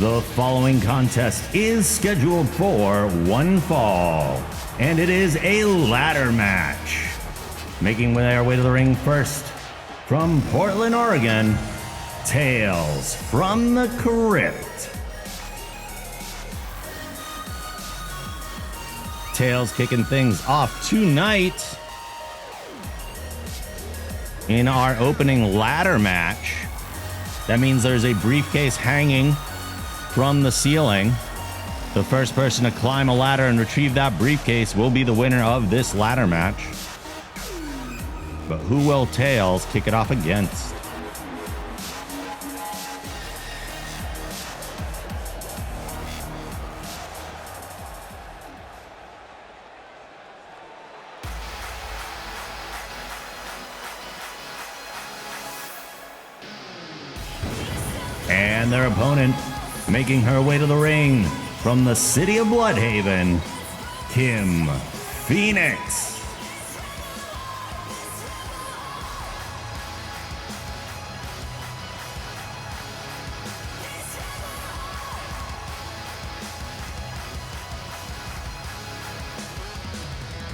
The following contest is scheduled for one fall, and it is a ladder match. Making their way to the ring first, from Portland, Oregon, Tales from the Crypt. Tales kicking things off tonight in our opening ladder match. That means there's a briefcase hanging from the ceiling. The first person to climb a ladder and retrieve that briefcase will be the winner of this ladder match. But who will Tales kick it off against? And their opponent, making her way to the ring from the city of Bloodhaven, Kim Phoenix.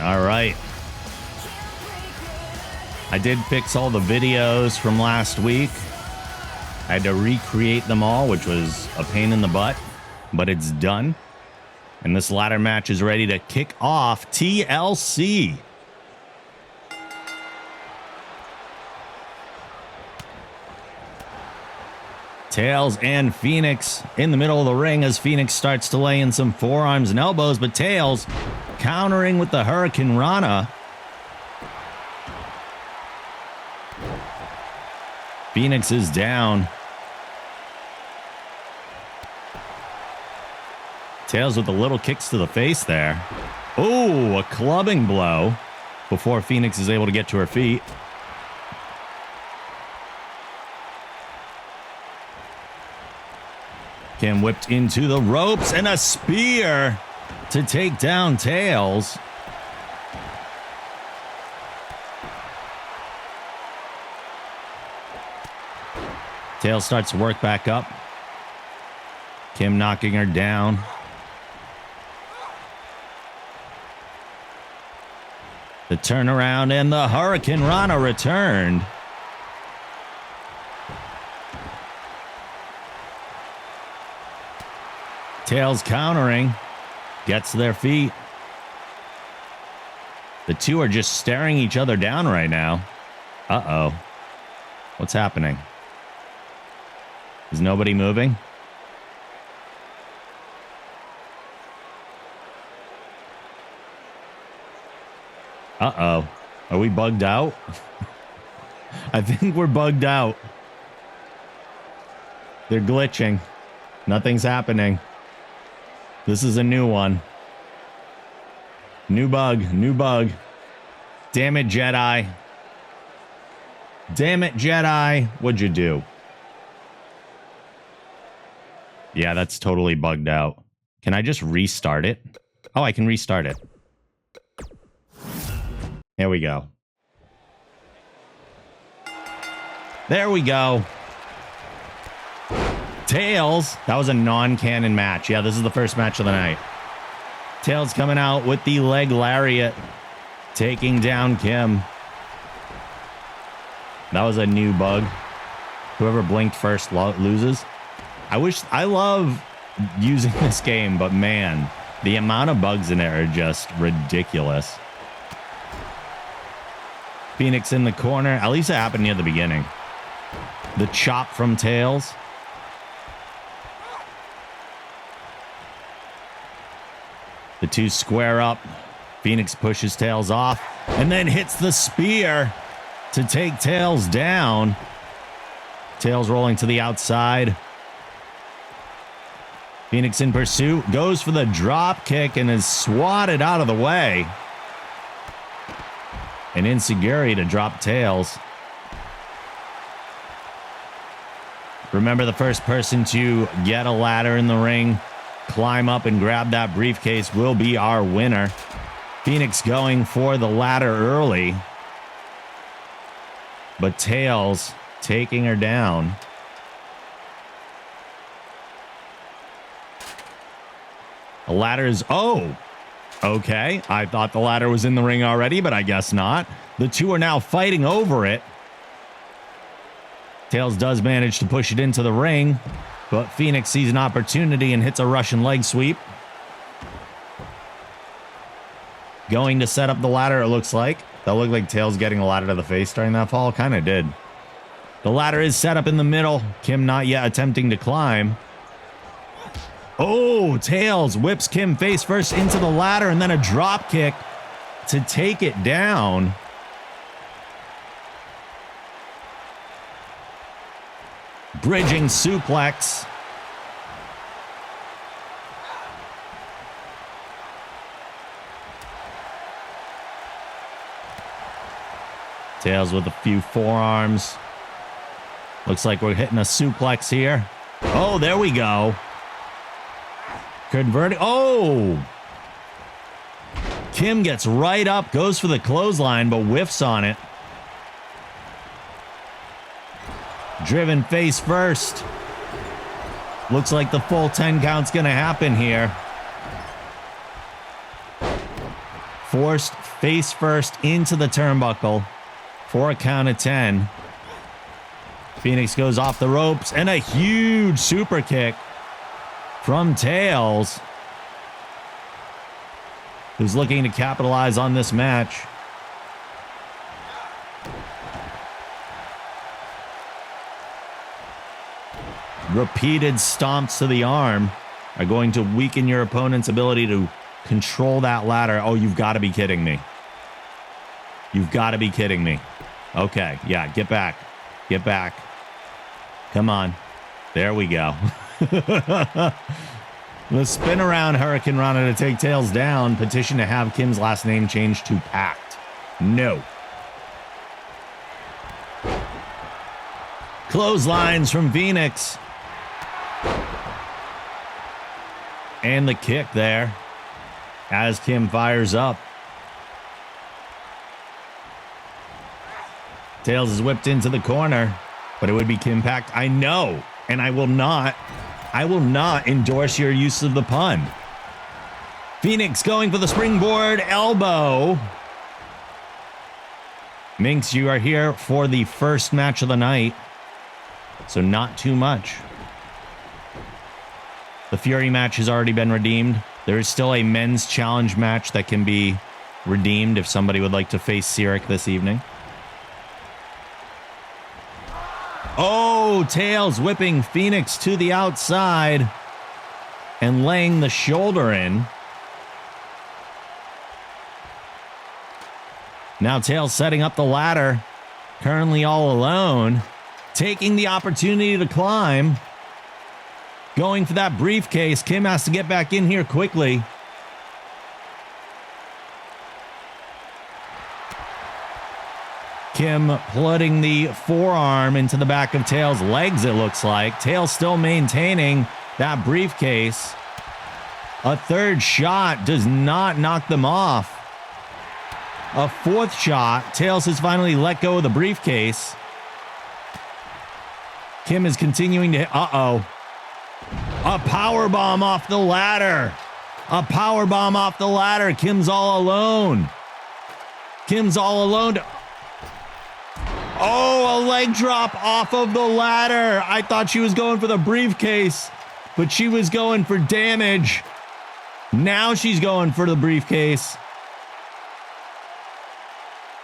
All right. I did fix all the videos from last week. I had to recreate them all, which was a pain in the butt, but it's done. And this ladder match is ready to kick off TLC. Tales and Phoenix in the middle of the ring as Phoenix starts to lay in some forearms and elbows, but Tales countering with the Hurricane Rana. Phoenix is down. Tales with the little kicks to the face there. Oh, a clubbing blow before Phoenix is able to get to her feet. Kim whipped into the ropes and a spear to take down Tales. Tales starts to work back up. Kim knocking her down. The turnaround and the Hurricane Rana returned. Tales countering. Gets to their feet. The two are just staring each other down right now. Uh-oh. What's happening? Is nobody moving? Uh-oh. Are we bugged out? I think we're bugged out. They're glitching. Nothing's happening. This is a new one. New bug. New bug. Damn it, Jedi. Damn it, Jedi. What'd you do? Yeah, that's totally bugged out. Can I just restart it? Oh, I can restart it. There we go. There we go. Tales. That was a non-canon match. Yeah, this is the first match of the night. Tales coming out with the leg lariat, taking down Kim. That was a new bug. Whoever blinked first loses. I love using this game, but man, the amount of bugs in it are just ridiculous. Phoenix in the corner. At least it happened near the beginning. The chop from Tales. The two square up. Phoenix pushes Tales off and then hits the spear to take Tales down. Tales rolling to the outside. Phoenix in pursuit. Goes for the drop kick and is swatted out of the way. An insecurity to drop Tales. Remember, the first person to get a ladder in the ring, climb up and grab that briefcase will be our winner. Phoenix going for the ladder early. But Tales taking her down. The ladder is... Oh, okay. I thought the ladder was in the ring already, but I guess not. The two are now fighting over it. Tails does manage to push it into the ring, but Phoenix sees an opportunity and hits a Russian leg sweep. Going to set up the ladder, it looks like. That looked like Tails getting a ladder to the face during that fall. Kind of did. The ladder is set up in the middle. Kim not yet attempting to climb. Oh, Tails whips Kim face first into the ladder and then a drop kick to take it down. Bridging suplex. Tails with a few forearms. Looks like we're hitting a suplex here. Oh, there we go. Converting. Oh! Kim gets right up, goes for the clothesline, but whiffs on it. Driven face first. Looks like the full 10 count's gonna happen here. Forced face first into the turnbuckle for a count of 10. Phoenix goes off the ropes and a huge super kick from Tails, who's looking to capitalize on this match. Repeated stomps to the arm are going to weaken your opponent's ability to control that ladder. Oh, you've got to be kidding me. You've got to be kidding me. Okay, yeah, get back. Get back. Come on. There we go. The spin around Hurricane Rana to take Tails down. Petition to have Kim's last name changed to Pact. No. Clotheslines from Phoenix. And the kick there as Kim fires up. Tails is whipped into the corner, but it would be Kim Pact. I know, and I will not endorse your use of the pun. Phoenix going for the springboard elbow. Minx, you are here for the first match of the night, so not too much. The Fury match has already been redeemed. There is still a men's challenge match that can be redeemed if somebody would like to face Cyric this evening. Oh, Tails whipping Phoenix to the outside and laying the shoulder in. Now Tails setting up the ladder, currently all alone, taking the opportunity to climb. Going for that briefcase. Kim has to get back in here quickly. Kim putting the forearm into the back of Tails' legs, it looks like. Tails still maintaining that briefcase. A third shot does not knock them off. A fourth shot. Tails has finally let go of the briefcase. Kim is continuing to hit. Uh-oh. A power bomb off the ladder. A power bomb off the ladder. Kim's all alone. Kim's all alone. Oh, a leg drop off of the ladder. I thought she was going for the briefcase, but she was going for damage. Now she's going for the briefcase.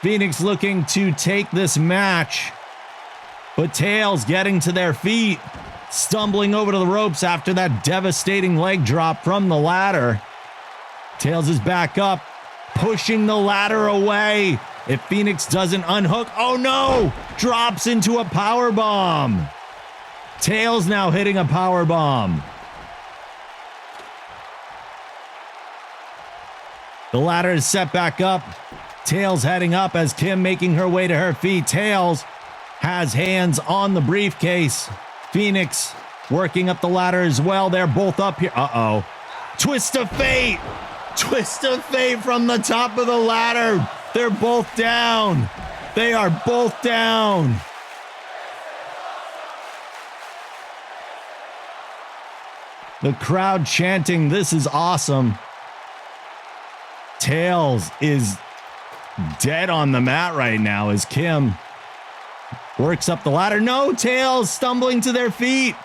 Phoenix looking to take this match, but Tails getting to their feet, stumbling over to the ropes after that devastating leg drop from the ladder. Tails is back up, pushing the ladder away. If Phoenix doesn't unhook, oh no, drops into a power bomb. Tails now hitting a power bomb. The ladder is set back up. Tails heading up as Kim making her way to her feet. Tails has hands on the briefcase. Phoenix working up the ladder as well. They're both up here. Uh-oh. Twist of fate. Twist of fate from the top of the ladder. They're both down. They are both down. The crowd chanting, "This is awesome." Tails is dead on the mat right now as Kim works up the ladder. No, Tails stumbling to their feet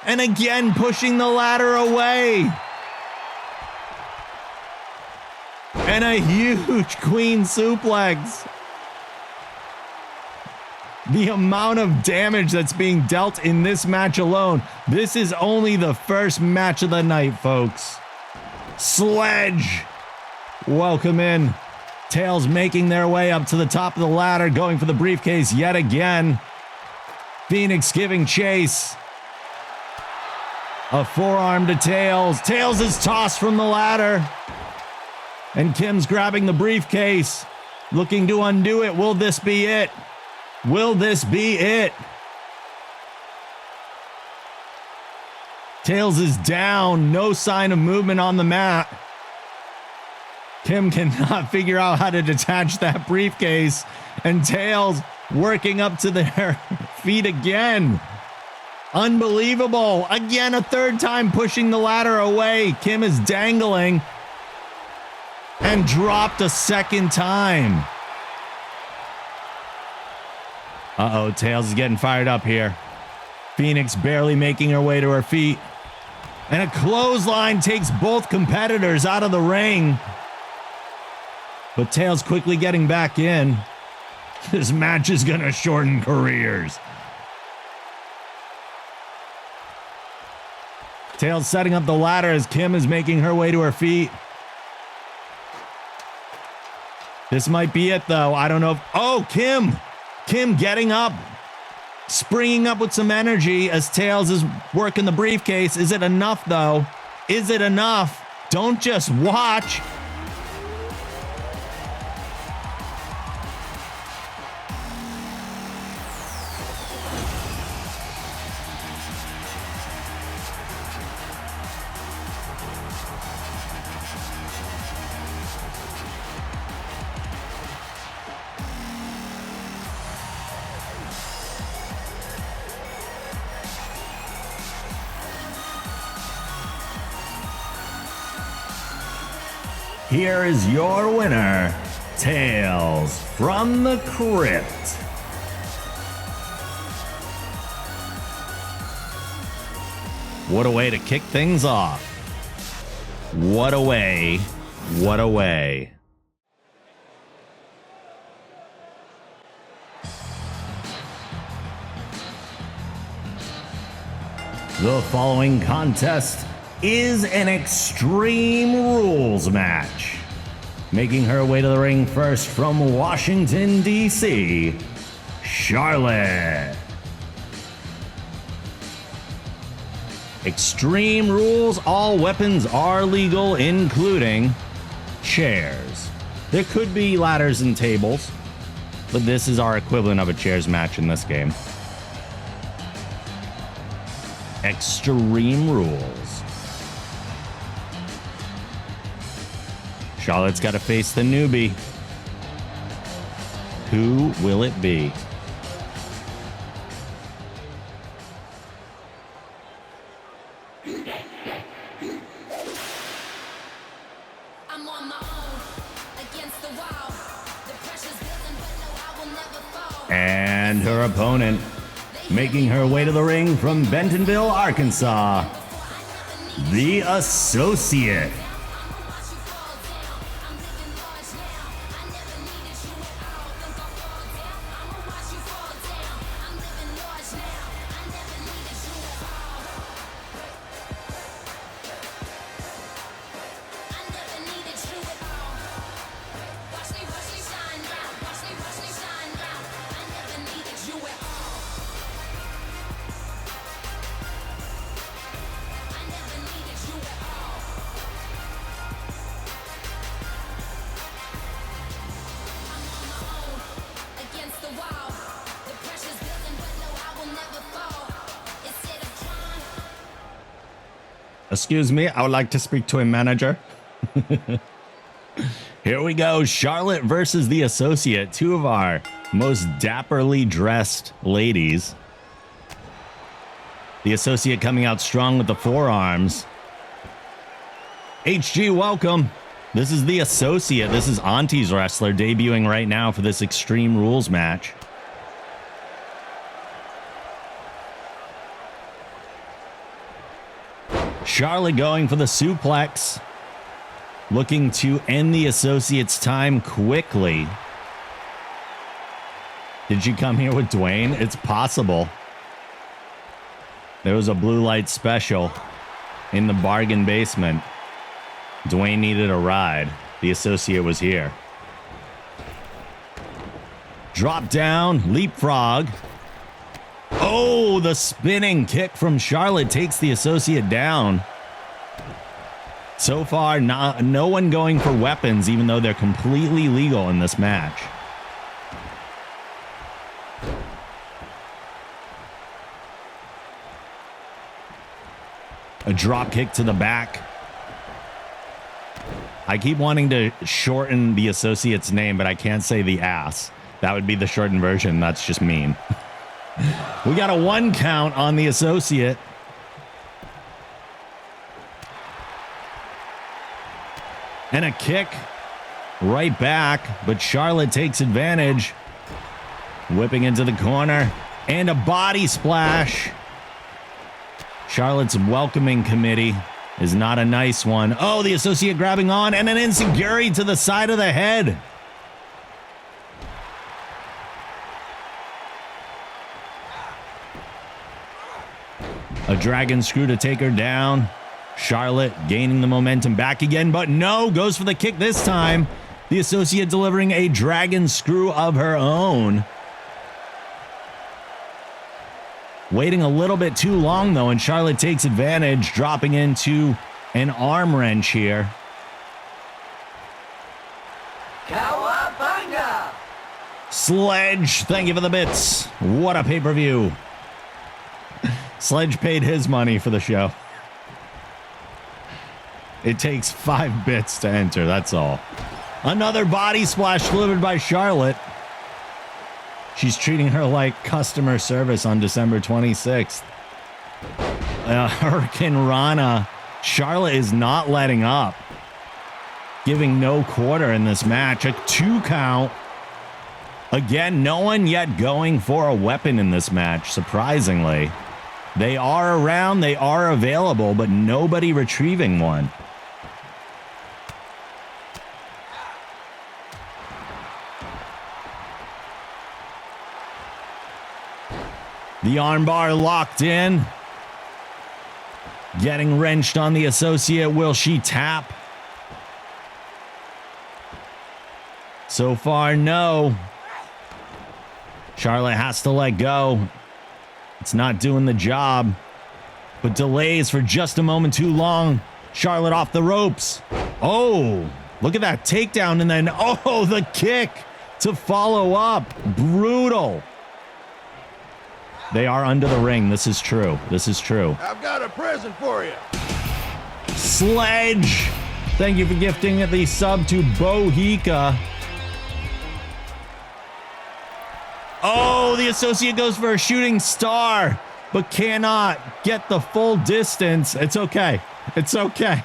and again pushing the ladder away. And a huge queen suplex. The amount of damage that's being dealt in this match alone. This is only the first match of the night, folks. Sledge. Welcome in. Tails making their way up to the top of the ladder, going for the briefcase yet again. Phoenix giving chase. A forearm to Tails. Tails is tossed from the ladder. And Kim's grabbing the briefcase, looking to undo it. Will this be it? Will this be it? Tails is down. No sign of movement on the mat. Kim cannot figure out how to detach that briefcase. And Tails working up to their feet again. Unbelievable. Again, a third time pushing the ladder away. Kim is dangling. And dropped a second time. Uh-oh, Tails is getting fired up here. Phoenix barely making her way to her feet. And a clothesline takes both competitors out of the ring. But Tails quickly getting back in. This match is going to shorten careers. Tails setting up the ladder as Kim is making her way to her feet. This might be it, though. I don't know if... Oh, Kim! Kim getting up. Springing up with some energy as Tails is working the briefcase. Is it enough, though? Is it enough? Don't just watch. Here is your winner, Tails from the Crypt. What a way to kick things off. What a way. What a way. The following contest is an Extreme Rules match. Making her way to the ring first from Washington, D.C., Charlotte. Extreme Rules, all weapons are legal, including chairs. There could be ladders and tables, but this is our equivalent of a chairs match in this game. Extreme Rules. Charlotte's got to face the newbie. Who will it be? I'm on my own against the wall. The pressure's building, but no, I will never fall. And her opponent, making her way to the ring from Bentonville, Arkansas, the Associate. Excuse me, I would like to speak to a manager. Here we go, Charlotte versus the Associate, two of our most dapperly dressed ladies. The Associate coming out strong with the forearms. HG, welcome. This is the Associate. This is Auntie's wrestler debuting right now for this Extreme Rules match. Charlotte going for the suplex. Looking to end the Associate's time quickly. Did she come here with Dwayne? It's possible. There was a blue light special in the bargain basement. Dwayne needed a ride. The Associate was here. Drop down, leapfrog. Oh, the spinning kick from Charlotte takes the Associate down. So far, no one going for weapons, even though they're completely legal in this match. A drop kick to the back. I keep wanting to shorten the Associate's name, but I can't say the ass. That would be the shortened version. That's just mean. We got a 1 count on the Associate. And a kick right back, but Charlotte takes advantage. Whipping into the corner and a body splash. Charlotte's welcoming committee is not a nice one. Oh, the Associate grabbing on and an enziguri to the side of the head. A dragon screw to take her down. Charlotte gaining the momentum back again, but no, goes for the kick this time. The Associate delivering a dragon screw of her own. Waiting a little bit too long, though, and Charlotte takes advantage, dropping into an arm wrench here. Cowabunga! Sledge, thank you for the bits. What a pay-per-view. Sledge paid his money for the show. It takes 5 bits to enter, that's all. Another body splash delivered by Charlotte. She's treating her like customer service on December 26th. Hurricane Rana. Charlotte is not letting up. Giving no quarter in this match. A 2 count. Again, no one yet going for a weapon in this match, surprisingly. They are around, they are available, but nobody retrieving one. The armbar locked in. Getting wrenched on the Associate. Will she tap? So far, no. Charlotte has to let go. It's not doing the job. But delays for just a moment too long. Charlotte off the ropes. Oh, look at that takedown. And then, oh, the kick to follow up. Brutal. They are under the ring. This is true. This is true. I've got a present for you. Sledge. Thank you for gifting the sub to Bohica. Oh, the Associate goes for a shooting star, but cannot get the full distance. It's okay. It's okay.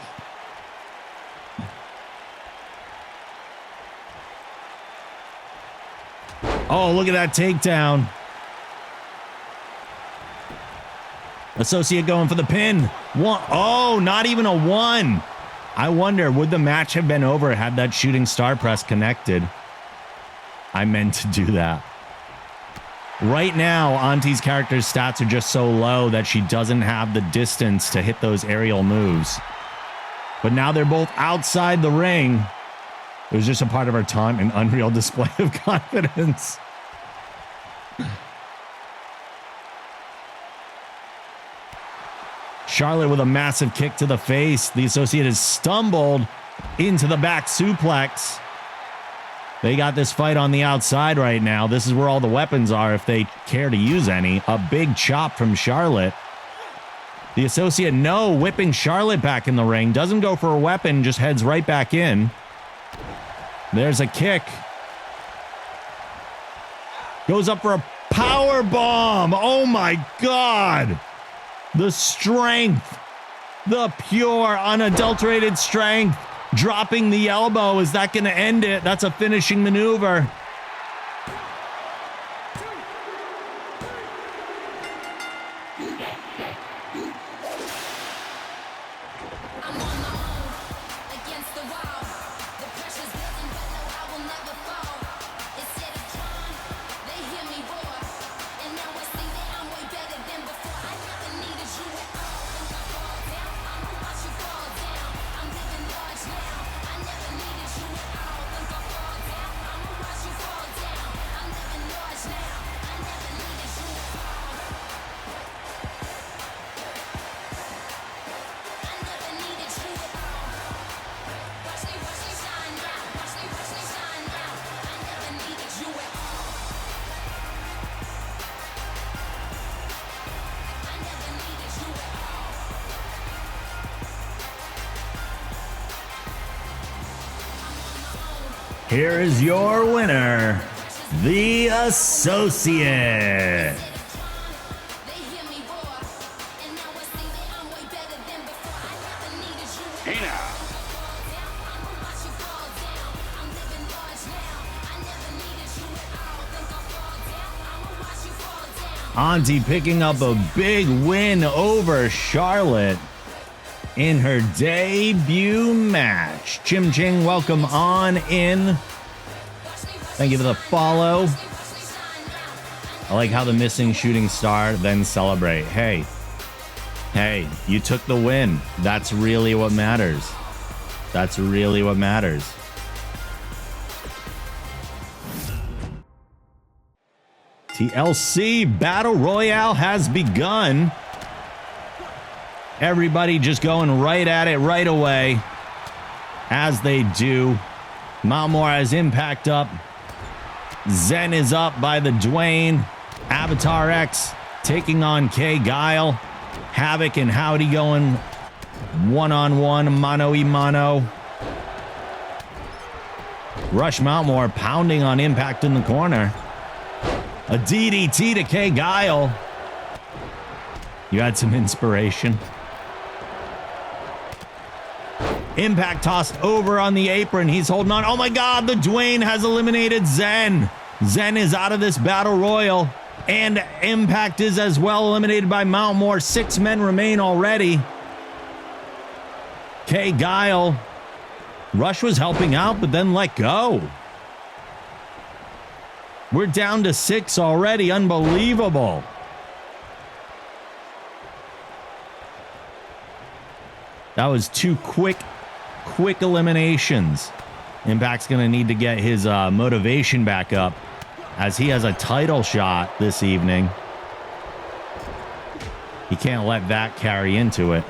Oh, look at that takedown. Associate going for the pin. One. Oh, not even a 1. I wonder, would the match have been over had that shooting star press connected? I meant to do that. Right now, Auntie's character's stats are just so low that she doesn't have the distance to hit those aerial moves. But now they're both outside the ring. It was just a part of her taunt, an unreal display of confidence. Charlotte with a massive kick to the face. The Associate has stumbled into the back suplex. They got this fight on the outside right now. This is where all the weapons are if they care to use any. A big chop from Charlotte. The Associate, no, whipping Charlotte back in the ring. Doesn't go for a weapon, just heads right back in. There's a kick. Goes up for a power bomb. Oh my God. The strength The pure, unadulterated strength. Dropping the elbow. Is that going to end it? That's a finishing maneuver. Here is your winner, The Associate. Auntie picking up a big win over Charlotte in her debut match. Chim Ching, welcome on in. Thank you for the follow. I like how the missing shooting star then celebrate. Hey, you took the win. That's really what matters. That's really what matters. TLC Battle Royale has begun. Everybody just going right at it right away, as they do. Malmore has Impact up. Zen is up by the Dwayne. Avatar X taking on K Guile. Havoc and Howdy going one-on-one, mano-y-mano. Rush Malmore pounding on Impact in the corner. A DDT to K Guile. You had some inspiration. Impact tossed over on the apron. He's holding on. Oh my God, the Dwayne has eliminated Zen. Zen is out of this battle royal. And Impact is as well eliminated by Mountmore. 6 men remain already. K Guile. Rush was helping out, but then let go. We're down to 6 already. Unbelievable. That was 2 quick eliminations. Impact's going to need to get his motivation back up, as he has a title shot this evening. He can't let that carry into it.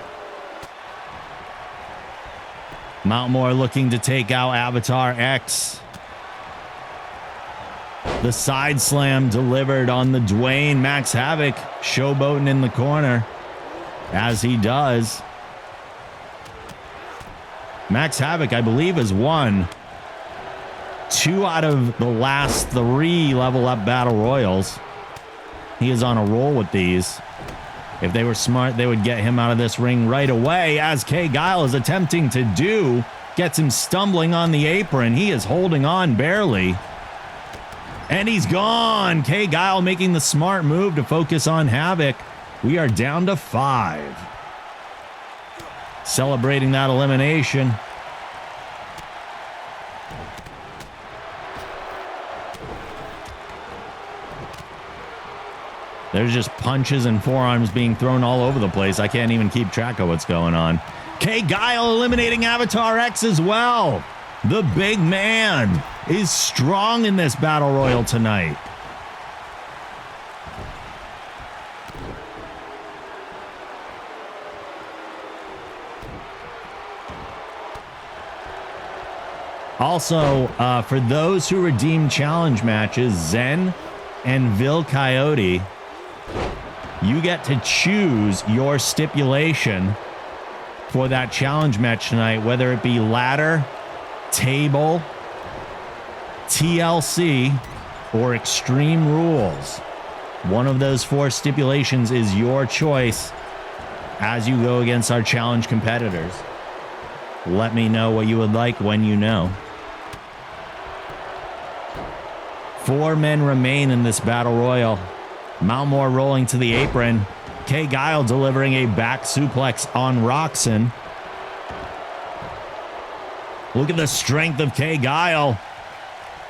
Mountmore looking to take out Avatar X. The side slam delivered on the Dwayne. Max Havoc showboating in the corner, as he does. Max Havoc, I believe, has won 2 out of the last 3 level up battle royals. He is on a roll with these. If they were smart, they would get him out of this ring right away, as K Guile is attempting to do. Gets him stumbling on the apron. He is holding on barely. And he's gone. K Guile making the smart move to focus on Havoc. We are down to 5. Celebrating that elimination. There's just punches and forearms being thrown all over the place. I can't even keep track of what's going on. K Guile eliminating Avatar X as well. The big man is strong in this battle royal tonight. Also, for those who redeem challenge matches, Zen and Vil Coyote, you get to choose your stipulation for that challenge match tonight, whether it be ladder, table, TLC, or Extreme Rules. One of those 4 stipulations is your choice as you go against our challenge competitors. Let me know what you would like when you know. 4 men remain in this battle royal. Mountmore rolling to the apron. Kay Guile delivering a back suplex on Roxanne. Look at the strength of Kay Guile.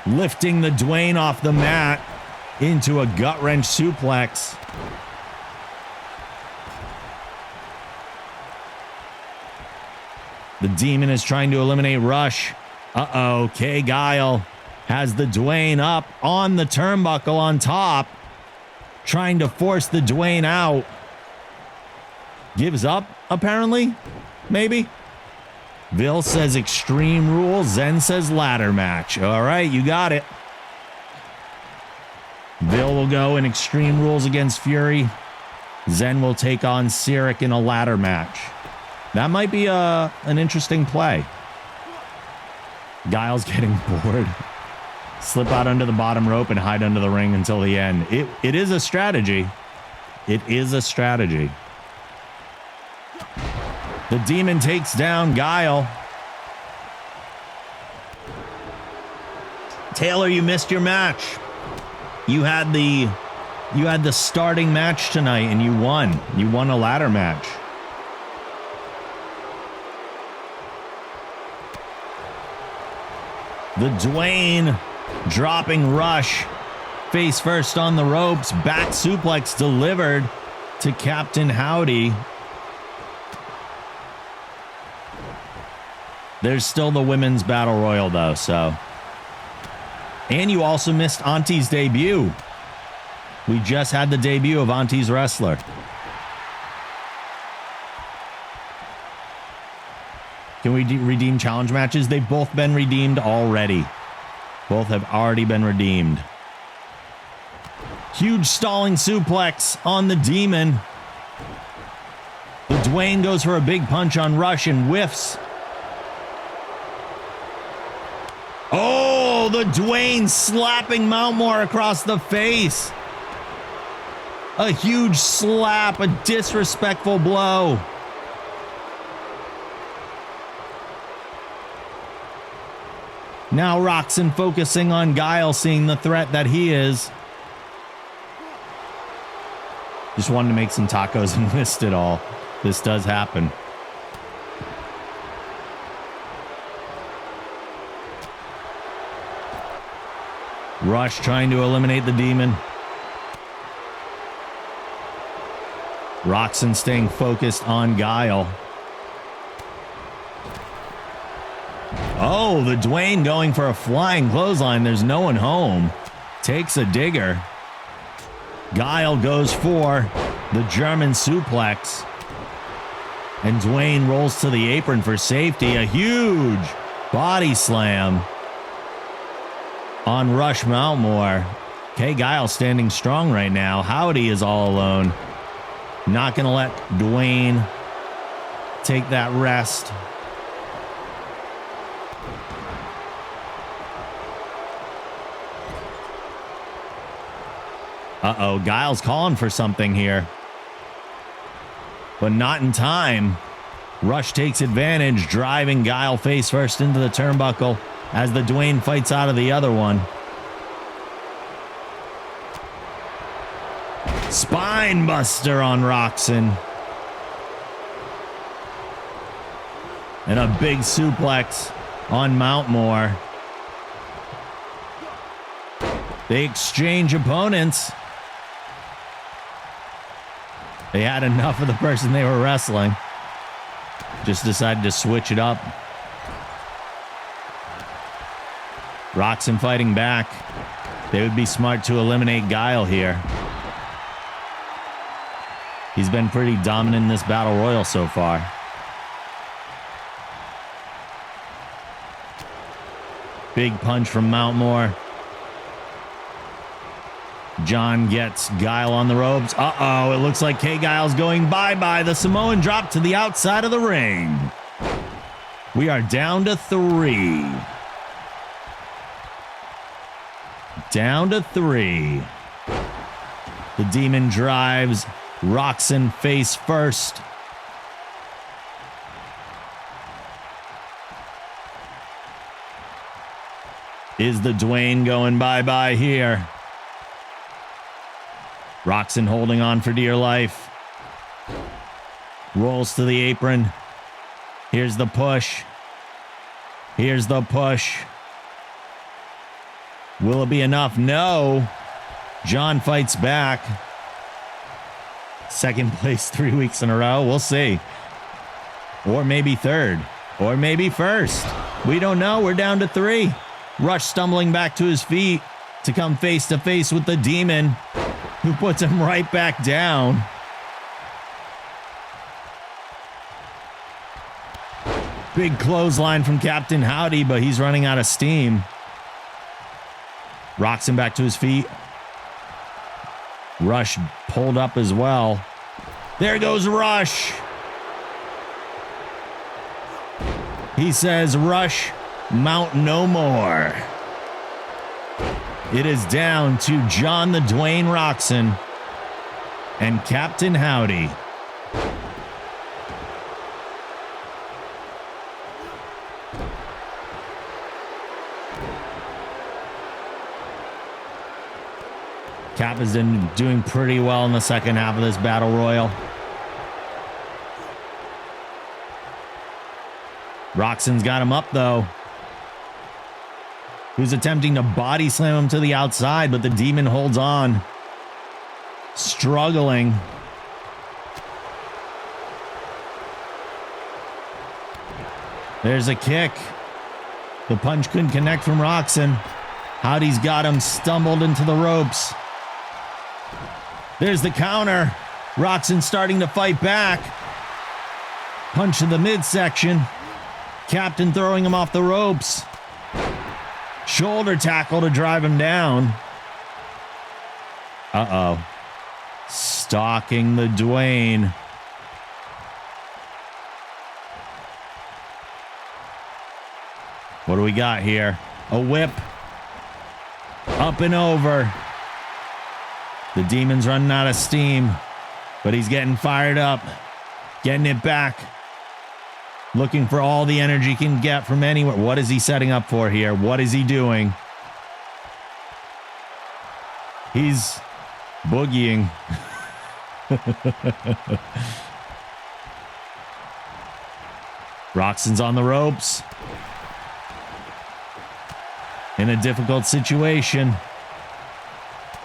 Lifting the Dwayne off the mat into a gut-wrench suplex. The Demon is trying to eliminate Rush. Uh-oh, Kay Guile has the Dwayne up on the turnbuckle on top. Trying to force the Dwayne out. Gives up, apparently? Maybe? Bill says Extreme Rules. Zen says ladder match. All right, you got it. Bill will go in Extreme Rules against Fury. Zen will take on Cyric in a ladder match. That might be an interesting play. Guile's getting bored. Slip out under the bottom rope and hide under the ring until the end. It is a strategy. It is a strategy. The Demon takes down Guile. Taylor, you missed your match. You had the starting match tonight and you won. You won a ladder match. The Dwayne dropping Rush. Face first on the ropes. Back suplex delivered to Captain Howdy. There's still the women's battle royal though, so. And you also missed Auntie's debut. We just had the debut of Auntie's Wrestler. Can we redeem challenge matches? They've both been redeemed already. Both have already been redeemed. Huge stalling suplex on the Demon. The Dwayne goes for a big punch on Rush and whiffs. Oh, the Dwayne slapping Mountmore across the face. A huge slap, a disrespectful blow. Now Roxanne focusing on Guile, seeing the threat that he is. Just wanted to make some tacos and missed it all. This does happen. Rush trying to eliminate the Demon. Roxanne staying focused on Guile. Oh, the Dwayne going for a flying clothesline. There's no one home. Takes a digger. Guile goes for the German suplex. And Dwayne rolls to the apron for safety. A huge body slam on Rush Mountmore. Kay Guile standing strong right now. Howdy is all alone. Not going to let Dwayne take that rest. Uh-oh, Guile's calling for something here. But not in time. Rush takes advantage, driving Guile face first into the turnbuckle as the Dwayne fights out of the other one. Spine buster on Roxanne. And a big suplex on Mountmore. They exchange opponents. They had enough of the person they were wrestling. Just decided to switch it up. Roxanne fighting back. They would be smart to eliminate Guile here. He's been pretty dominant in this battle royal so far. Big punch from Mountmore. John gets Guile on the ropes. Uh-oh, it looks like Kay Guile's going bye-bye. The Samoan drop to the outside of the ring. We are down to 3. Down to 3. The Demon drives Roxanne face first Is the Dwayne going bye-bye here? Roxon holding on for dear life. Rolls to the apron. Here's the push. Here's the push. Will it be enough? No. John fights back. Second place 3 weeks in a row. We'll see. Or maybe third. Or maybe first. We don't know. We're down to 3. Rush stumbling back to his feet to come face to face with the Demon, who puts him right back down. Big clothesline from Captain Howdy, but he's running out of steam. Rocks him back to his feet. Rush pulled up as well. There goes Rush. He says, Rush, mount no more. It is down to John the Dwayne Roxon and Captain Howdy. Cap has been doing pretty well in the second half of this battle royal. Roxon's got him up, though. Who's attempting to body slam him to the outside, but the Demon holds on. Struggling. There's a kick. The punch couldn't connect from Roxon. Howdy's got him stumbled into the ropes. There's the counter. Roxon starting to fight back. Punch to the midsection. Captain throwing him off the ropes. Shoulder tackle to drive him down. Uh-oh. Stalking the Dwayne. What do we got here? A whip. Up and over. The Demon's running out of steam, but he's getting fired up. Getting it back. Looking for all the energy he can get from anywhere. What is he setting up for here? What is he doing? He's boogieing. Roxon's on the ropes. In a difficult situation.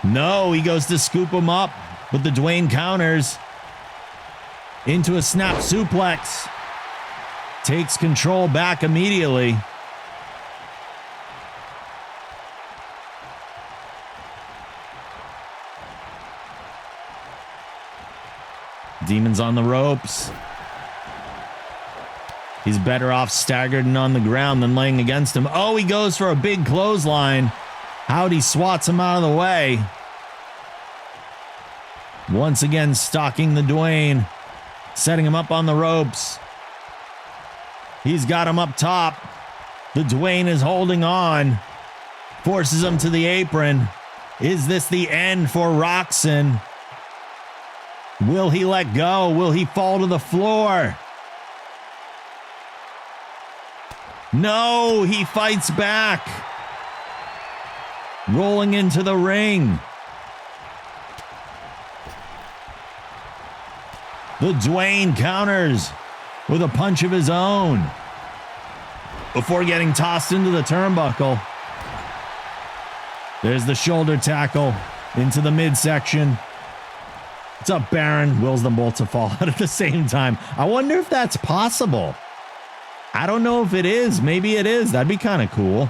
No, he goes to scoop him up, but the Dwayne counters into a snap suplex. Takes control back immediately. Demon's on the ropes. He's better off staggered and on the ground than laying against him. Oh, he goes for a big clothesline. Howdy swats him out of the way. Once again, stalking the Dwayne. Setting him up on the ropes. He's got him up top. The Dwayne is holding on. Forces him to the apron. Is this the end for Roxon? Will he let go? Will he fall to the floor? No, he fights back. Rolling into the ring. The Dwayne counters with a punch of his own before getting tossed into the turnbuckle. There's the shoulder tackle into the midsection. What's up, Baron? Wills them both to fall out at the same time. I wonder if that's possible. I don't know if it is. Maybe it is. That'd be kind of cool.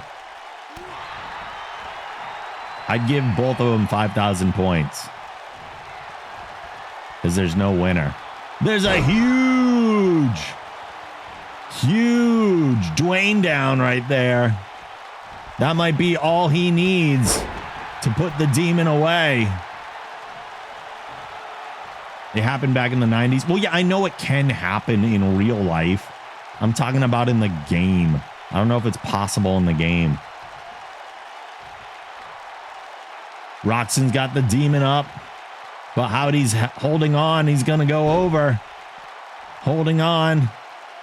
I'd give both of them 5,000 points. Because there's no winner. There's a huge Dwayne down right there. That might be all he needs to put the Demon away. It happened back in the 90s. Well, yeah, I know it can happen in real life. I'm talking about in the game. I don't know if it's possible in the game. Roxon's got the Demon up, but Howdy's holding on. He's going to go over. Holding on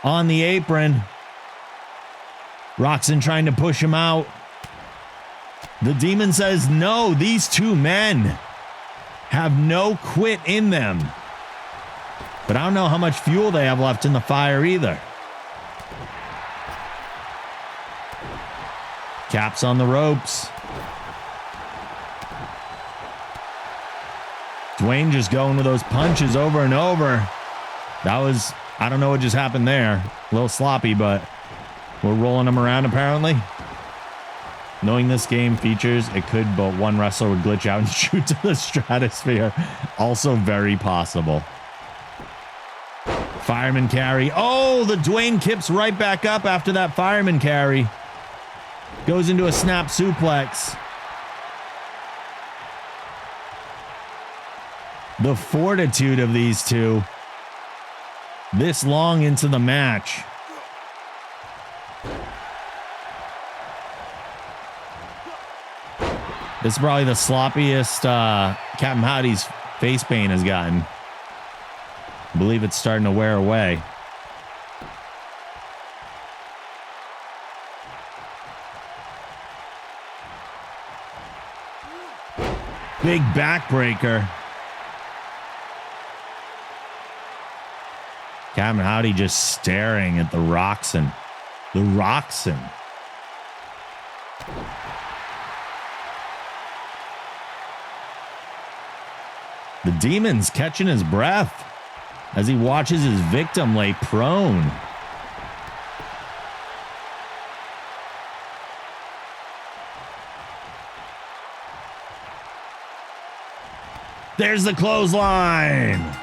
the apron. Roxon trying to push him out. The Demon says, no, these two men have no quit in them. But I don't know how much fuel they have left in the fire either. Cap's on the ropes. Dwayne just going with those punches over and over. That was, I don't know what just happened there. A little sloppy, but we're rolling them around apparently. Knowing this game features, it could, but one wrestler would glitch out and shoot to the stratosphere. Also very possible. Fireman carry. Oh, the Dwayne kips right back up after that fireman carry. Goes into a snap suplex. The fortitude of these two this long into the match. This is probably the sloppiest Captain Howdy's face paint has gotten. I believe it's starting to wear away. Big backbreaker. Captain Howdy just staring at the Roxon. The Roxon. The Demon's catching his breath as he watches his victim lay prone. There's the clothesline.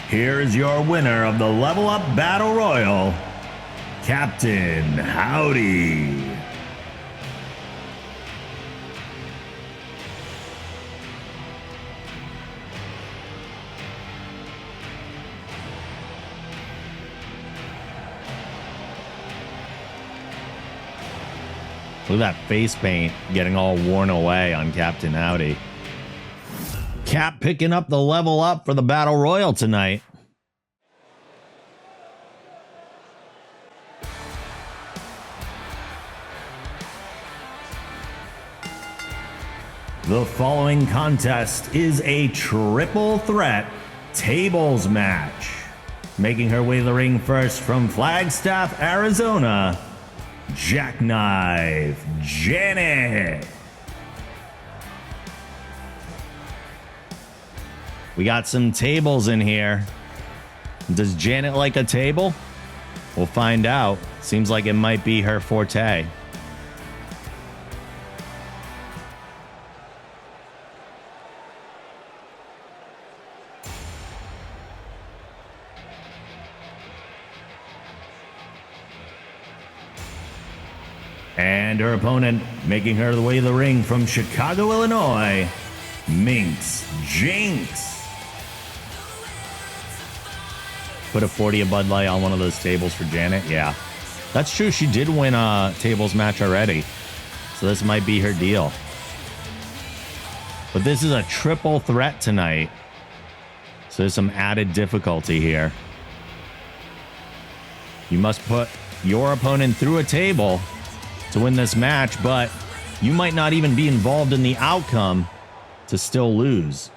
Here is your winner of the Level Up Battle Royal, Captain Howdy. Look at that face paint getting all worn away on Captain Howdy. Cap picking up the level up for the Battle Royal tonight. The following contest is a triple threat tables match. Making her way to the ring first from Flagstaff, Arizona, Jackknife Janet. We got some tables in here. Does Janet like a table? We'll find out. Seems like it might be her forte. And her opponent making her the way to the ring from Chicago, Illinois, Minx Jinx. Put a 40 of Bud Light on one of those tables for Janet. Yeah, that's true. She did win a tables match already. So this might be her deal. But this is a triple threat tonight. So there's some added difficulty here. You must put your opponent through a table to win this match, but you might not even be involved in the outcome to still lose.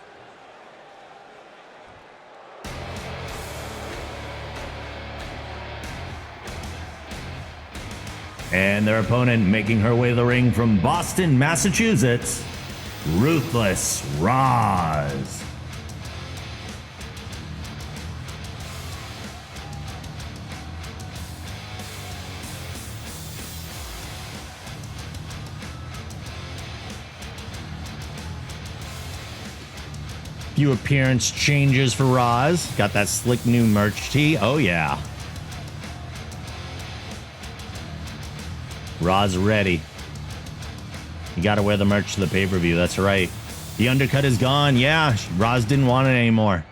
And their opponent making her way to the ring from Boston, Massachusetts, Ruthless Roz. Few appearance changes for Roz. Got that slick new merch tee. Oh, yeah. Roz ready. You got to wear the merch to the pay-per-view. That's right. The undercut is gone. Yeah, Roz didn't want it anymore.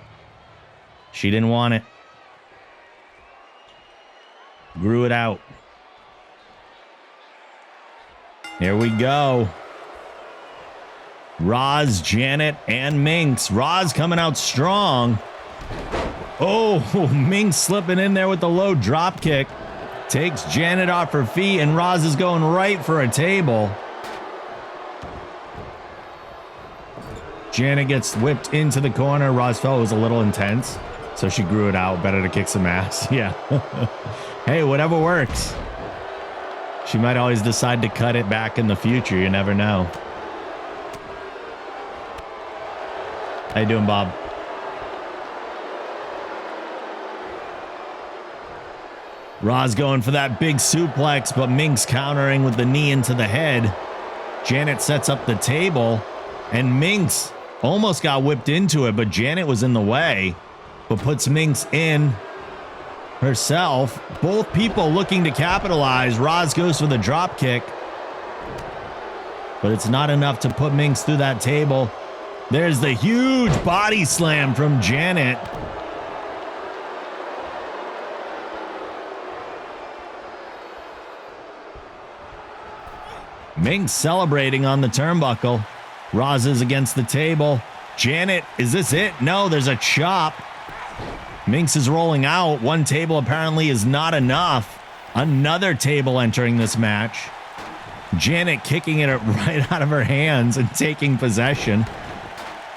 She didn't want it. Grew it out. Here we go. Roz, Janet, and Minx. Roz coming out strong. Oh, Minx slipping in there with the low drop kick. Takes Janet off her feet, and Roz is going right for a table. Janet gets whipped into the corner. Roz felt it was a little intense, so she grew it out. Better to kick some ass. Yeah. Hey, whatever works. She might always decide to cut it back in the future. You never know. How you doing, Bob? Roz going for that big suplex, but Minx countering with the knee into the head. Janet sets up the table, and Minx almost got whipped into it, but Janet was in the way, but puts Minx in herself. Both people looking to capitalize. Roz goes for the drop kick, but it's not enough to put Minx through that table. There's the huge body slam from Janet. Minx celebrating on the turnbuckle. Roz is against the table. Janet, is this it? No, there's a chop. Minx is rolling out. One table apparently is not enough. Another table entering this match. Janet kicking it right out of her hands and taking possession.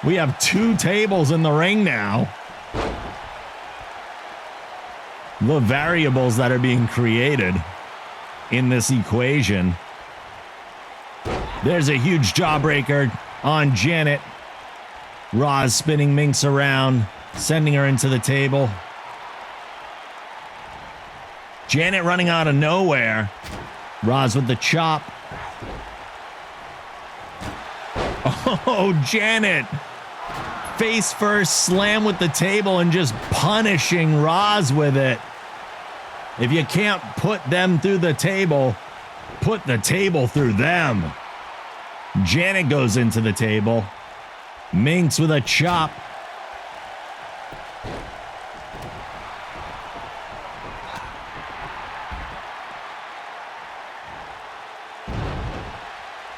We have 2 tables in the ring now. The variables that are being created in this equation. There's a huge jawbreaker on Janet. Roz spinning Minx around, sending her into the table. Janet running out of nowhere. Roz with the chop. Oh, Janet. Face first slam with the table and just punishing Roz with it. If you can't put them through the table, put the table through them. Janet goes into the table. Minx with a chop.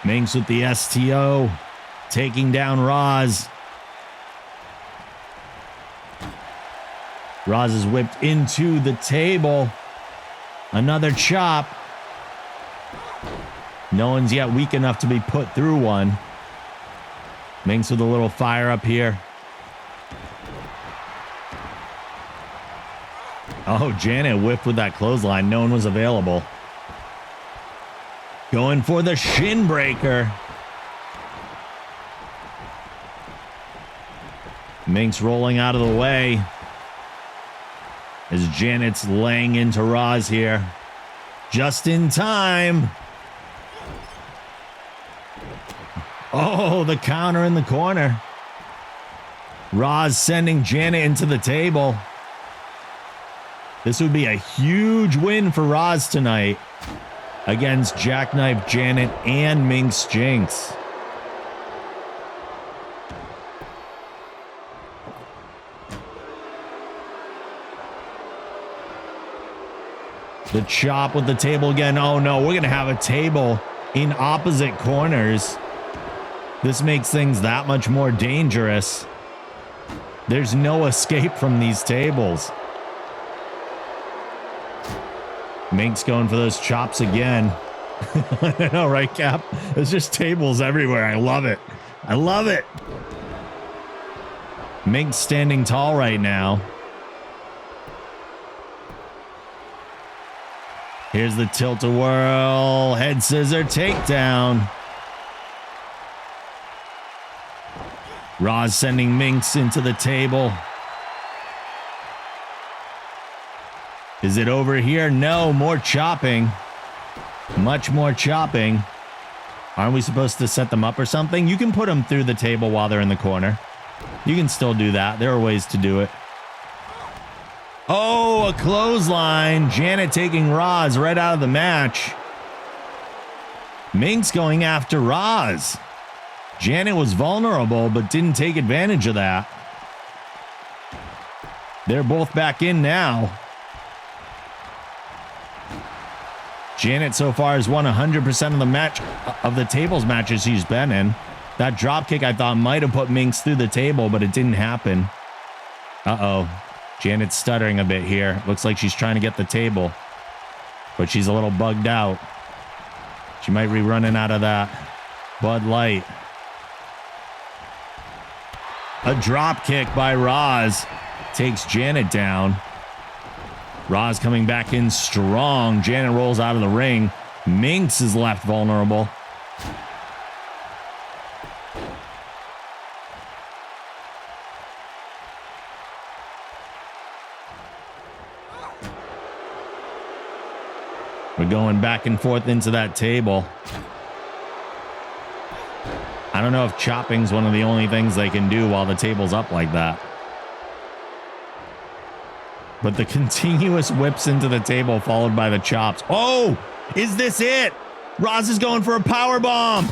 Minx with the STO. Taking down Roz. Roz is whipped into the table. Another chop. No one's yet weak enough to be put through one. Minx with a little fire up here. Oh, Janet whipped with that clothesline. No one was available. Going for the shin breaker. Minx rolling out of the way. As Janet's laying into Roz here. Just in time. Oh, the counter in the corner. Roz sending Janet into the table. This would be a huge win for Roz tonight against Jackknife Janet and Minx Jinx. The chop with the table again. Oh no, we're going to have a table in opposite corners. This makes things that much more dangerous. There's no escape from these tables. Minx going for those chops again. I know, right, Cap? There's just tables everywhere. I love it. I love it. Minx standing tall right now. Here's the tilt-a-whirl. Head scissor takedown. Roz sending Minx into the table. Is it over here? No, more chopping. Much more chopping. Aren't we supposed to set them up or something? You can put them through the table while they're in the corner. You can still do that. There are ways to do it. Oh, a clothesline. Janet taking Roz right out of the match. Minx going after Roz. Janet was vulnerable, but didn't take advantage of that. They're both back in now. Janet so far has won 100% of the match of the tables matches she's been in. That drop kick I thought might have put Minx through the table, but it didn't happen. Uh-oh. Janet's stuttering a bit here. Looks like she's trying to get the table, but she's a little bugged out. She might be running out of that Bud Light. A drop kick by Roz takes Janet down. Roz coming back in strong. Janet rolls out of the ring. Minx is left vulnerable. We're going back and forth into that table. I don't know if chopping's one of the only things they can do while the table's up like that. But the continuous whips into the table followed by the chops. Oh, is this it? Roz is going for a power bomb.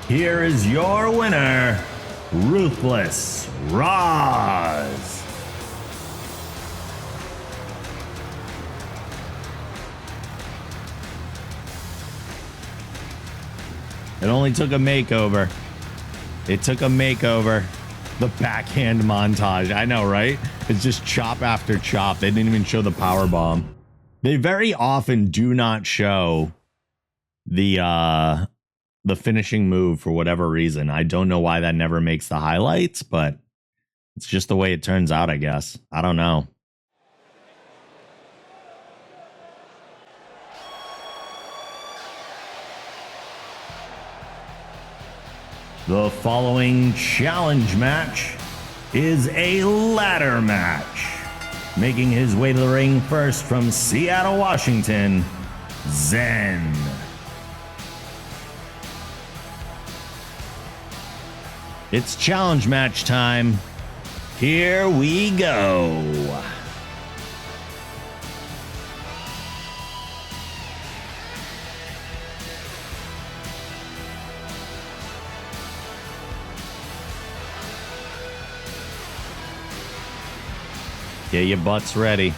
Here is your winner, Ruthless Roz. It only took a makeover. It took a makeover. The backhand montage. I know, right? It's just chop after chop. They didn't even show the power bomb. They very often do not show the finishing move for whatever reason. I don't know why that never makes the highlights, but it's just the way it turns out, I guess. I don't know. The following challenge match is a ladder match. Making his way to the ring first from Seattle, Washington, Zen. It's challenge match time. Here we go. Get your butts ready.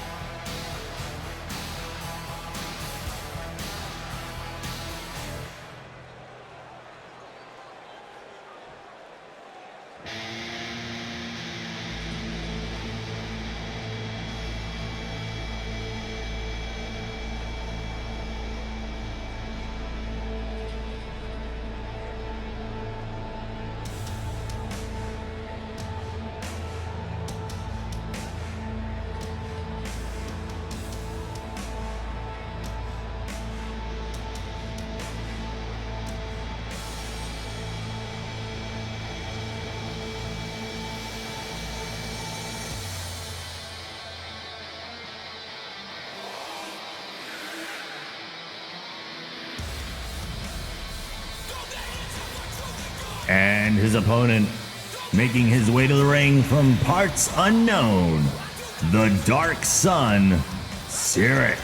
And his opponent, making his way to the ring from parts unknown, the Dark Sun, Cyric.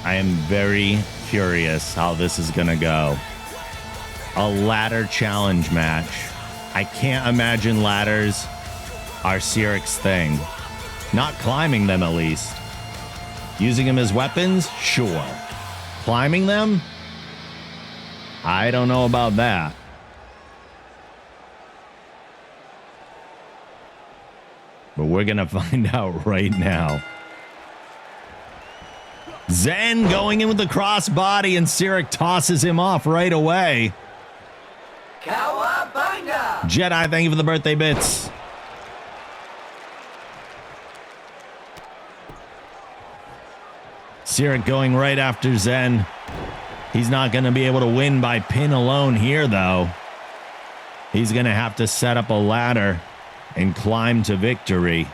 I am very curious how this is going to go. A ladder challenge match. I can't imagine ladders are Cyric's thing. Not climbing them, at least. Using them as weapons? Sure. Climbing them? I don't know about that. But we're going to find out right now. Zen going in with the crossbody, and Sirik tosses him off right away. Cowabunga! Jedi, thank you for the birthday bits. Sirik going right after Zen. He's not going to be able to win by pin alone here, though. He's going to have to set up a ladder and climb to victory.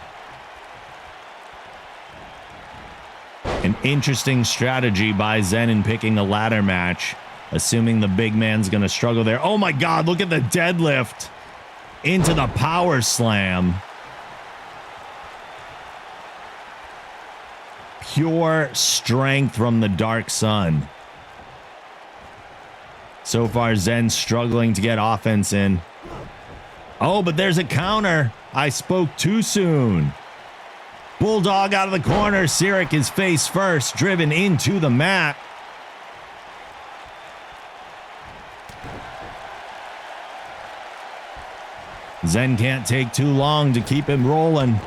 An interesting strategy by Zen in picking a ladder match, assuming the big man's going to struggle there. Oh my God, look at the deadlift into the power slam. Pure strength from the Dark Sun. So far, Zen struggling to get offense in. Oh, but there's a counter. I spoke too soon. Bulldog out of the corner. Sirik is face first, driven into the mat. Zen can't take too long to keep him rolling.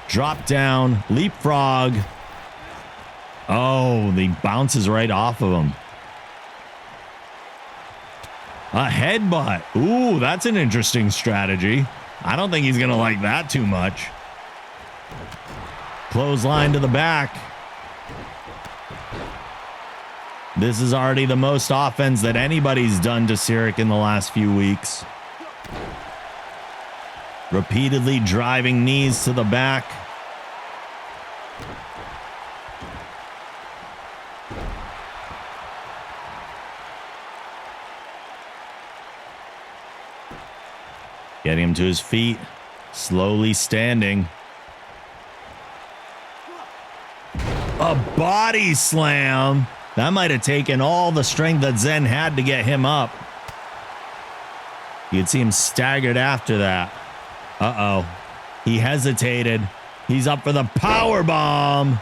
Drop down, leapfrog. Oh, he bounces right off of him. A headbutt. Ooh, that's an interesting strategy. I don't think he's going to like that too much. Clothesline to the back. This is already the most offense that anybody's done to Sirik in the last few weeks. Repeatedly driving knees to the back. Getting him to his feet. Slowly standing. A body slam. That might have taken all the strength that Zen had to get him up. You could see him staggered after that. Uh-oh. He hesitated. He's up for the power bomb.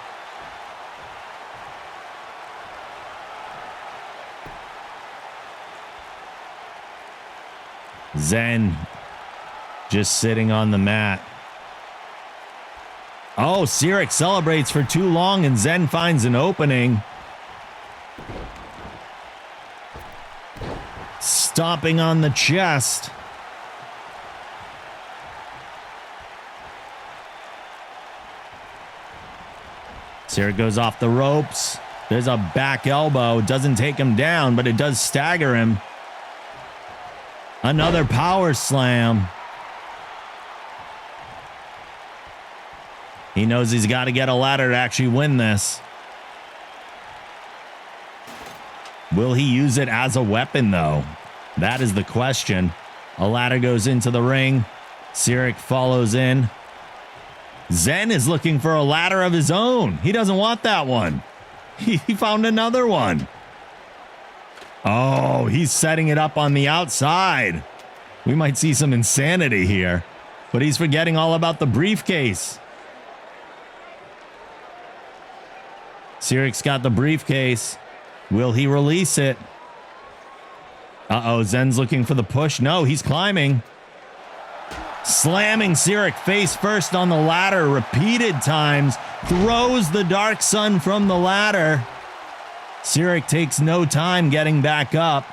Zen just sitting on the mat. Oh, Sirik celebrates for too long and Zen finds an opening. Stomping on the chest. Sirik goes off the ropes. There's a back elbow. Doesn't take him down, but it does stagger him. Another power slam. He knows he's got to get a ladder to actually win this. Will he use it as a weapon, though? That is the question. A ladder goes into the ring. Sirik follows in. Zen is looking for a ladder of his own. He doesn't want that one. He found another one. Oh, he's setting it up on the outside. We might see some insanity here, but he's forgetting all about the briefcase. Sirik's got the briefcase. Will he release it? Uh-oh, Zen's looking for the push. No, he's climbing. Slamming Sirik face first on the ladder repeated times. Throws the Dark Sun from the ladder. Sirik takes no time getting back up.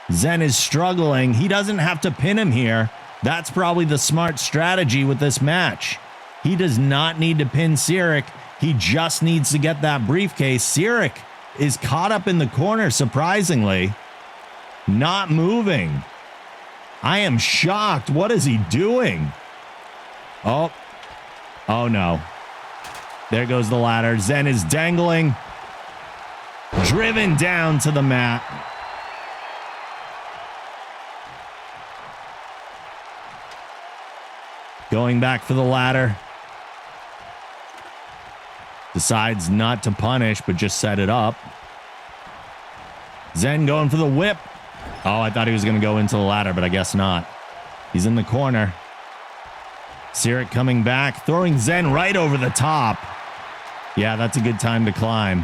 Zen is struggling. He doesn't have to pin him here. That's probably the smart strategy with this match. He does not need to pin Sirik. He just needs to get that briefcase. Sirik is caught up in the corner, surprisingly. Not moving. I am shocked. What is he doing? Oh. Oh, no. There goes the ladder. Zen is dangling. Driven down to the mat. Going back for the ladder. Decides not to punish, but just set it up. Zen going for the whip. Oh, I thought he was going to go into the ladder, but I guess not. He's in the corner. Sirik coming back, throwing Zen right over the top. Yeah, that's a good time to climb.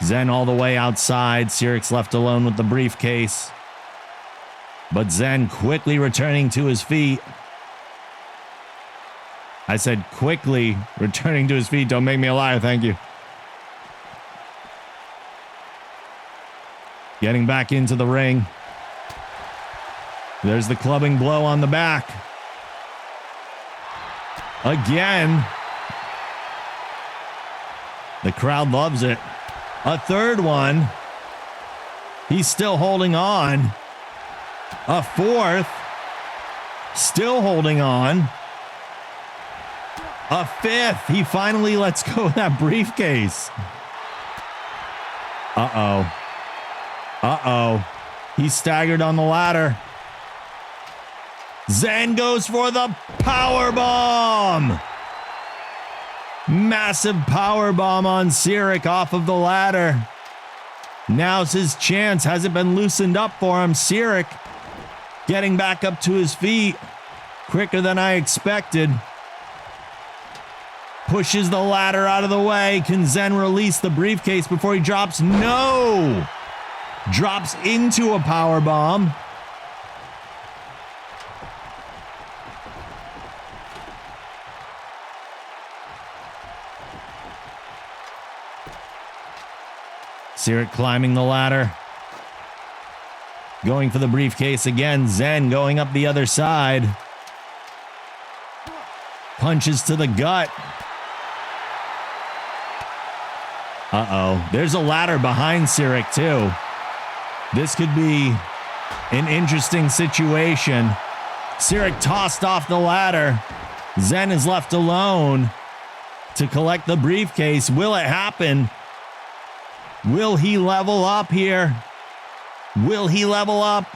Zen all the way outside. Sirik's left alone with the briefcase. But Zen quickly returning to his feet. I said quickly returning to his feet. Don't make me a liar. Thank you. Getting back into the ring. There's the clubbing blow on the back. Again. The crowd loves it. A third one. He's still holding on. A fourth. Still holding on. A fifth. He finally lets go of that briefcase. Uh-oh. Uh-oh. He's staggered on the ladder. Zen goes for the power bomb. Massive power bomb on Cyric off of the ladder. Now's his chance. Hasn't been loosened up for him. Cyric getting back up to his feet quicker than I expected. Pushes the ladder out of the way. Can Zen release the briefcase before he drops? No! Drops into a power bomb. Cyric climbing the ladder. Going for the briefcase again. Zen going up the other side. Punches to the gut. Uh-oh. There's a ladder behind Cyric too. This could be an interesting situation. Cyric tossed off the ladder. Zen is left alone to collect the briefcase. Will it happen? Will he level up here? Will he level up?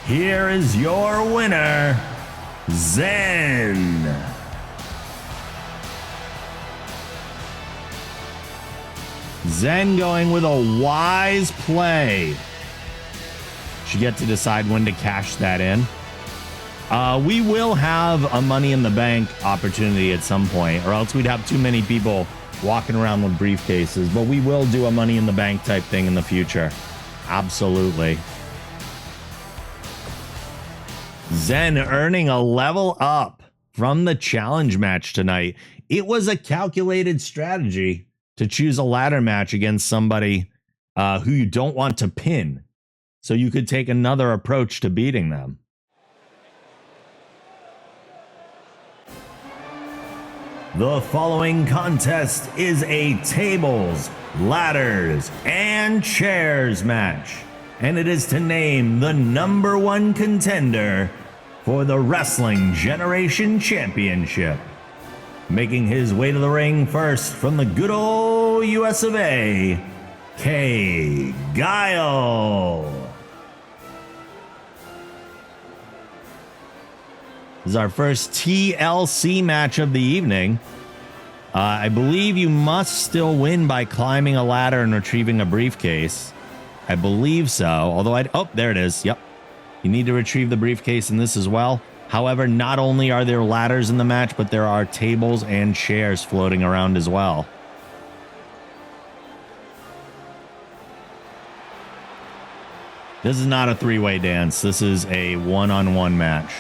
Here is your winner, Zen. Zen going with a wise play. Should get to decide when to cash that in. We will have a Money in the Bank opportunity at some point, or else we'd have too many people walking around with briefcases. But we will do a Money in the Bank type thing in the future. Absolutely. Zen earning a level up from the challenge match tonight. It was a calculated strategy to choose a ladder match against somebody who you don't want to pin, so you could take another approach to beating them. The following contest is a tables, ladders, and chairs match, and it is to name the #1 contender for the Wrestling Generation Championship. Making his way to the ring first from the good old US of A, K. Guile. This is our first TLC match of the evening. I believe you must still win by climbing a ladder and retrieving a briefcase. I believe so, although oh, there it is. Yep. You need to retrieve the briefcase in this as well. However, not only are there ladders in the match, but there are tables and chairs floating around as well. This is not a three-way dance. This is a one-on-one match.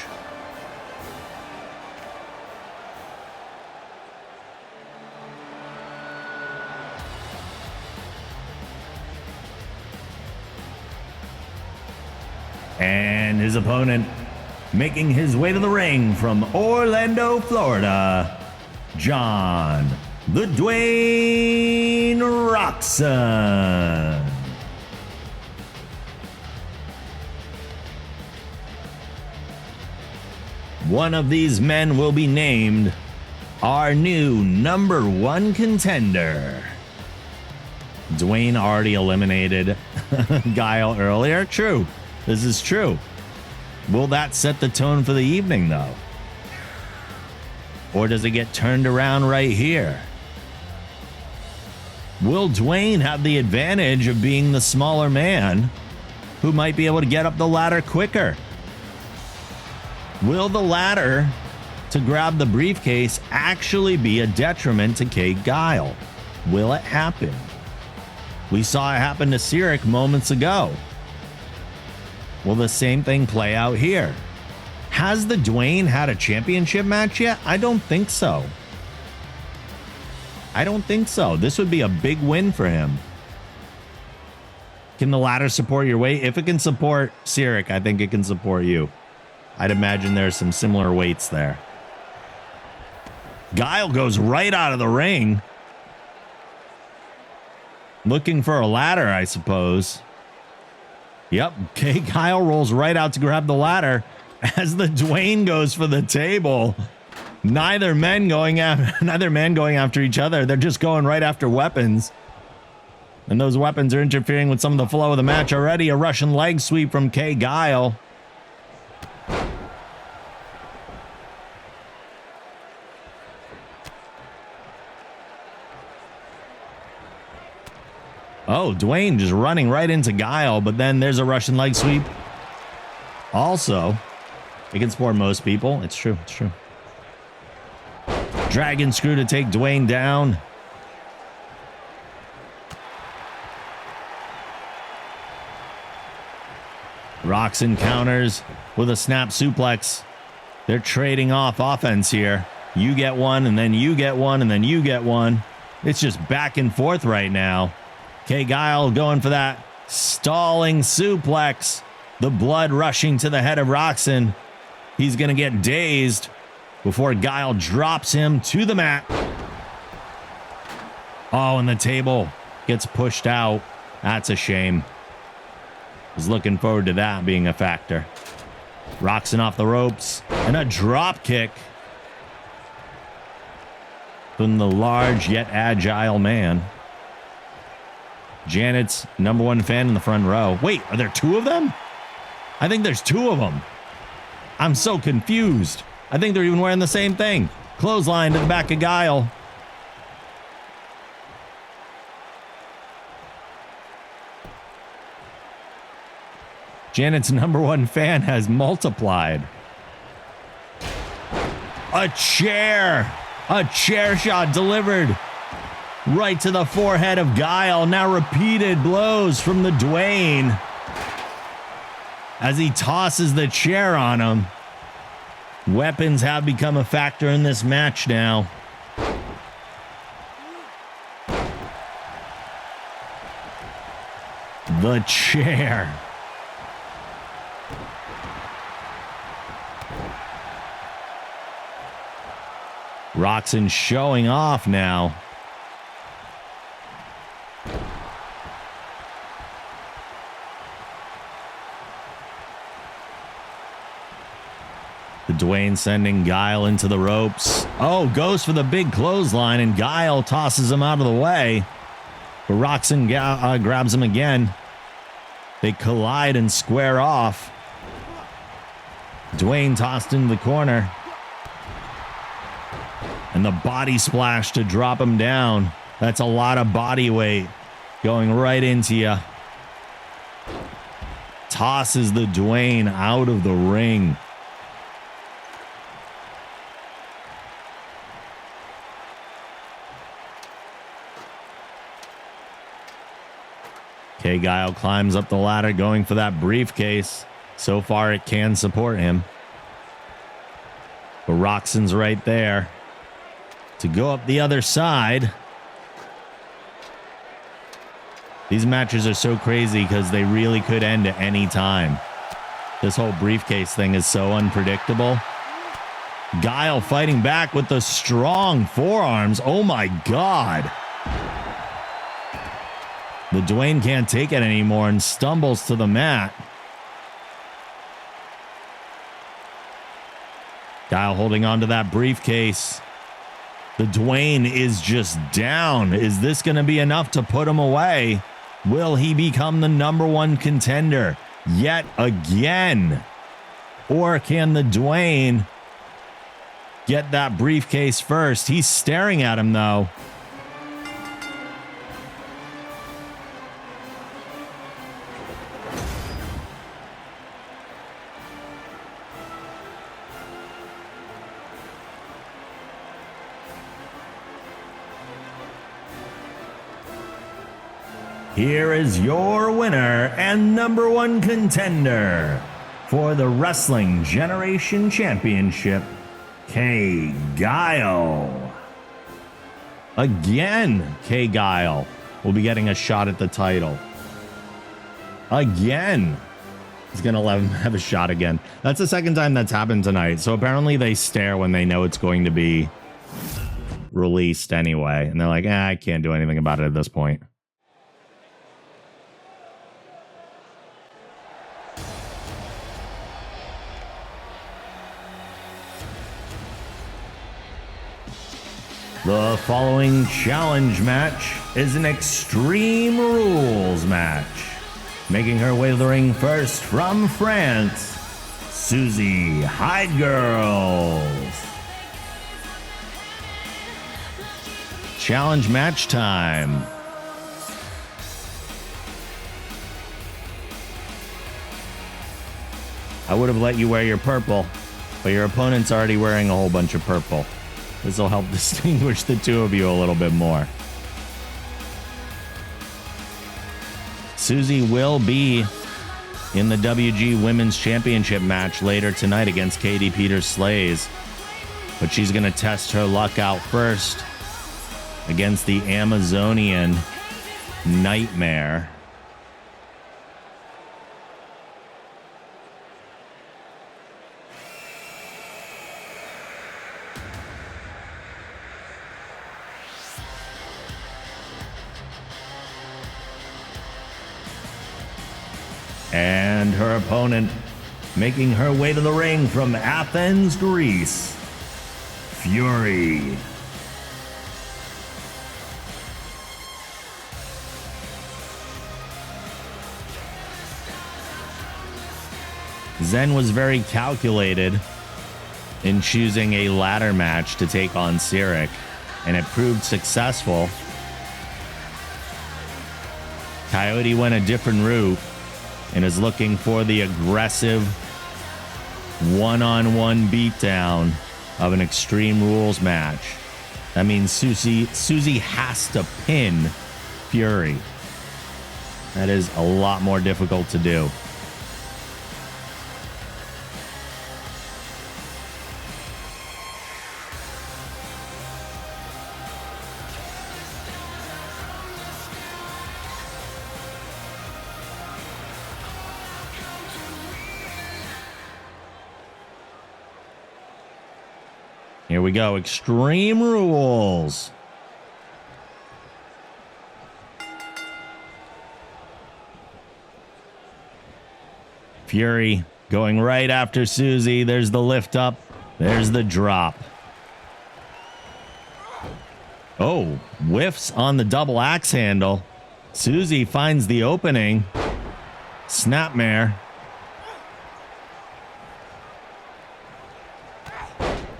And his opponent, making his way to the ring from Orlando, Florida, John the Dwayne Roxon. One of these men will be named our new #1 contender. Dwayne already eliminated Guile earlier. True. This is true. Will that set the tone for the evening, though? Or does it get turned around right here? Will Dwayne have the advantage of being the smaller man who might be able to get up the ladder quicker. Will the ladder to grab the briefcase actually be a detriment to Kay Guile? Will it happen? We saw it happen to Cyric moments ago. Will the same thing play out here? Has the Dwayne had a championship match yet? I don't think so. I don't think so. This would be a big win for him. Can the ladder support your weight? If it can support Cyric, I think it can support you. I'd imagine there's some similar weights there. Guile goes right out of the ring. Looking for a ladder, I suppose. Yep, Kay Guile rolls right out to grab the ladder as the Dwayne goes for the table. Neither man going after each other. They're just going right after weapons. And those weapons are interfering with some of the flow of the match already. A Russian leg sweep from Kay Guile. Oh, Dwayne just running right into Guile, but then there's a Russian leg sweep. Also, it can support most people. It's true. It's true. Dragon screw to take Dwayne down. Roxon counters with a snap suplex. They're trading off offense here. You get one, and then you get one, and then you get one. It's just back and forth right now. Kay Guile going for that stalling suplex. The blood rushing to the head of Roxon. He's going to get dazed before Guile drops him to the mat. Oh, and the table gets pushed out. That's a shame. Was looking forward to that being a factor. Roxon off the ropes and a drop kick from the large yet agile man. Janet's #1 fan in the front row. Wait, are there two of them? I think there's two of them. I'm so confused. I think they're even wearing the same thing. Clothesline to the back of Guile. Janet's #1 fan has multiplied. A chair shot delivered right to the forehead of Guile. Now repeated blows from the Dwayne as he tosses the chair on him. Weapons have become a factor in this match now. The chair. Roxon showing off now. The Dwayne sending Guile into the ropes. Oh, goes for the big clothesline, and Guile tosses him out of the way. But Roxon grabs him again. They collide and square off. Dwayne tossed into the corner. And the body splash to drop him down. That's a lot of body weight going right into you. Tosses the Dwayne out of the ring. Kay Guile climbs up the ladder going for that briefcase. So far it can support him. But Roxon's right there to go up the other side. These matches are so crazy because they really could end at any time. This whole briefcase thing is so unpredictable. Guile fighting back with the strong forearms. Oh my God. The Dwayne can't take it anymore and stumbles to the mat. Guile holding on to that briefcase. The Dwayne is just down. Is this going to be enough to put him away? Will he become the #1 contender yet again? Or can the Dwayne get that briefcase first? He's staring at him, though. here is your winner and number one contender for the Wrestling Generation Championship, Kay Guile. Again, Kay Guile will be getting a shot at the title. Again. He's going to let him have a shot again. That's the second time that's happened tonight. So apparently they stare when they know it's going to be released anyway. And they're like, I can't do anything about it at this point. The following challenge match is an Extreme Rules match. Making her way to the ring first from France, Susie Hyde Girls. Challenge match time. I would have let you wear your purple, but your opponent's already wearing a whole bunch of purple. This will help distinguish the two of you a little bit more. Susie will be in the WG Women's Championship match later tonight against Katie Peters-Slays. But she's going to test her luck out first against the Amazonian Nightmare. And her opponent, making her way to the ring from Athens, Greece, Fury. Zen was very calculated in choosing a ladder match to take on Cyric, and it proved successful. Coyote went a different route and is looking for the aggressive one-on-one beatdown of an Extreme Rules match. That means Susie has to pin Fury. That is a lot more difficult to do. Here we go. Extreme Rules. Fury going right after Susie. There's the lift up. There's the drop. Oh, whiffs on the double axe handle. Susie finds the opening. Snapmare.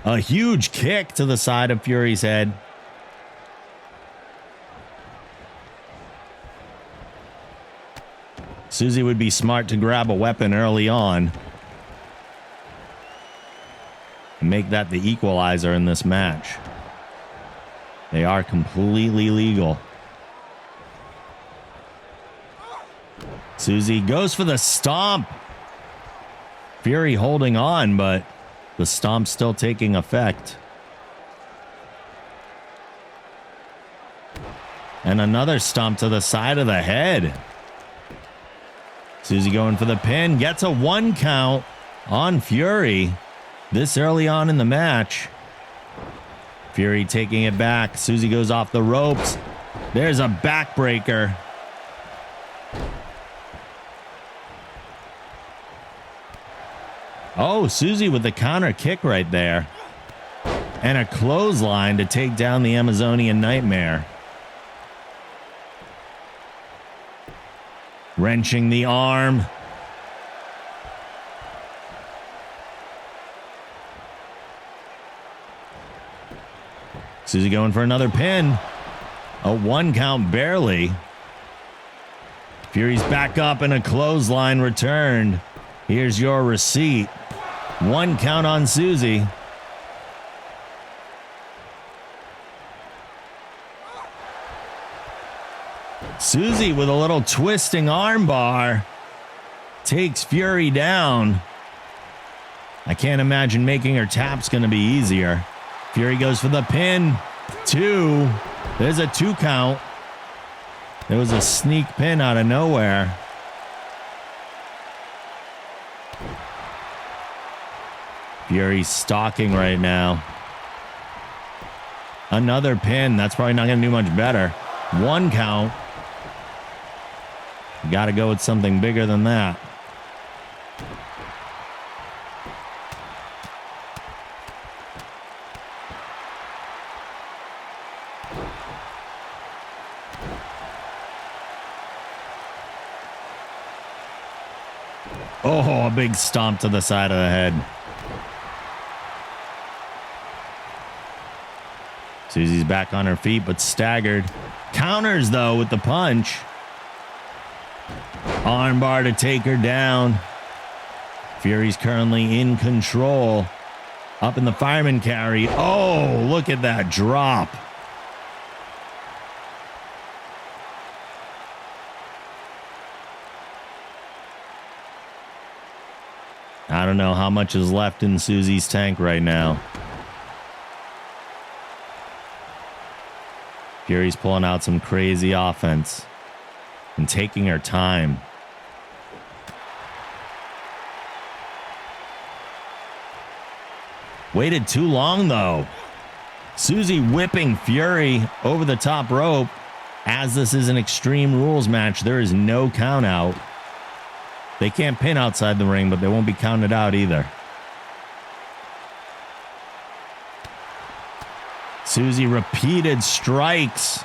A huge kick to the side of Fury's head. Susie would be smart to grab a weapon early on and make that the equalizer in this match. They are completely legal. Susie goes for the stomp. Fury holding on, but the stomp's still taking effect. And another stomp to the side of the head. Susie going for the pin. Gets a 1 count on Fury this early on in the match. Fury taking it back. Susie goes off the ropes. There's a backbreaker. Oh, Susie with the counter kick right there. And a clothesline to take down the Amazonian Nightmare. Wrenching the arm. Susie going for another pin. A 1 count barely. Fury's back up and a clothesline returned. Here's your receipt. 1 count on Susie. Susie with a little twisting armbar takes Fury down. I can't imagine making her tap's going to be easier. Fury goes for the pin. 2. There's a 2 count. There was a sneak pin out of nowhere. Fury's stalking right now. Another pin. That's probably not going to do much better. 1 count. Got to go with something bigger than that. Oh, a big stomp to the side of the head. Susie's back on her feet, but staggered. Counters, though, with the punch. Armbar to take her down. Fury's currently in control. Up in the fireman carry. Oh, look at that drop. I don't know how much is left in Susie's tank right now. Fury's pulling out some crazy offense and taking her time. Waited too long, though. Susie whipping Fury over the top rope. As this is an Extreme Rules match, there is no count out. They can't pin outside the ring, but they won't be counted out either. Susie repeated strikes.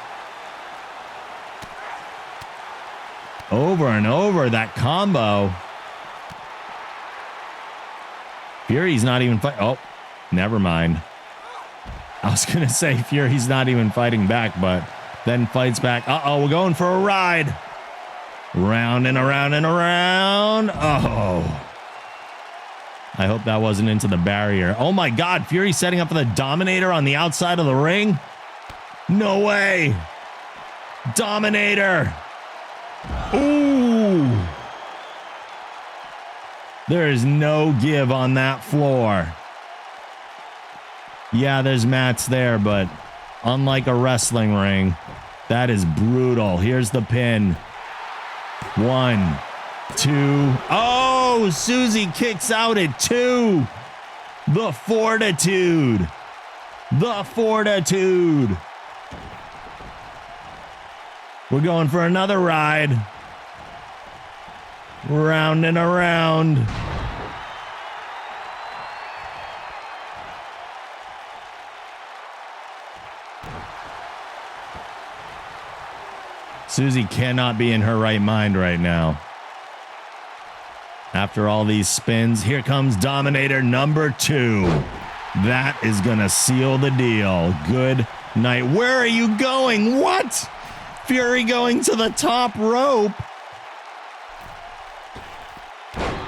Over and over, that combo. Fury's not even fighting. Oh, never mind. I was going to say Fury's not even fighting back, but then fights back. Uh-oh, we're going for a ride. Round and around and around. Oh. I hope that wasn't into the barrier. Oh my God, Fury setting up for the Dominator on the outside of the ring. No way. Dominator. Ooh. There is no give on that floor. Yeah, there's mats there, but unlike a wrestling ring, that is brutal. Here's the pin. 1, 2. Oh, Susie kicks out at 2. The fortitude. The fortitude. We're going for another ride. Round and around. Susie cannot be in her right mind right now. After all these spins, here comes Dominator number 2. That is going to seal the deal. Good night. Where are you going? What? Fury going to the top rope.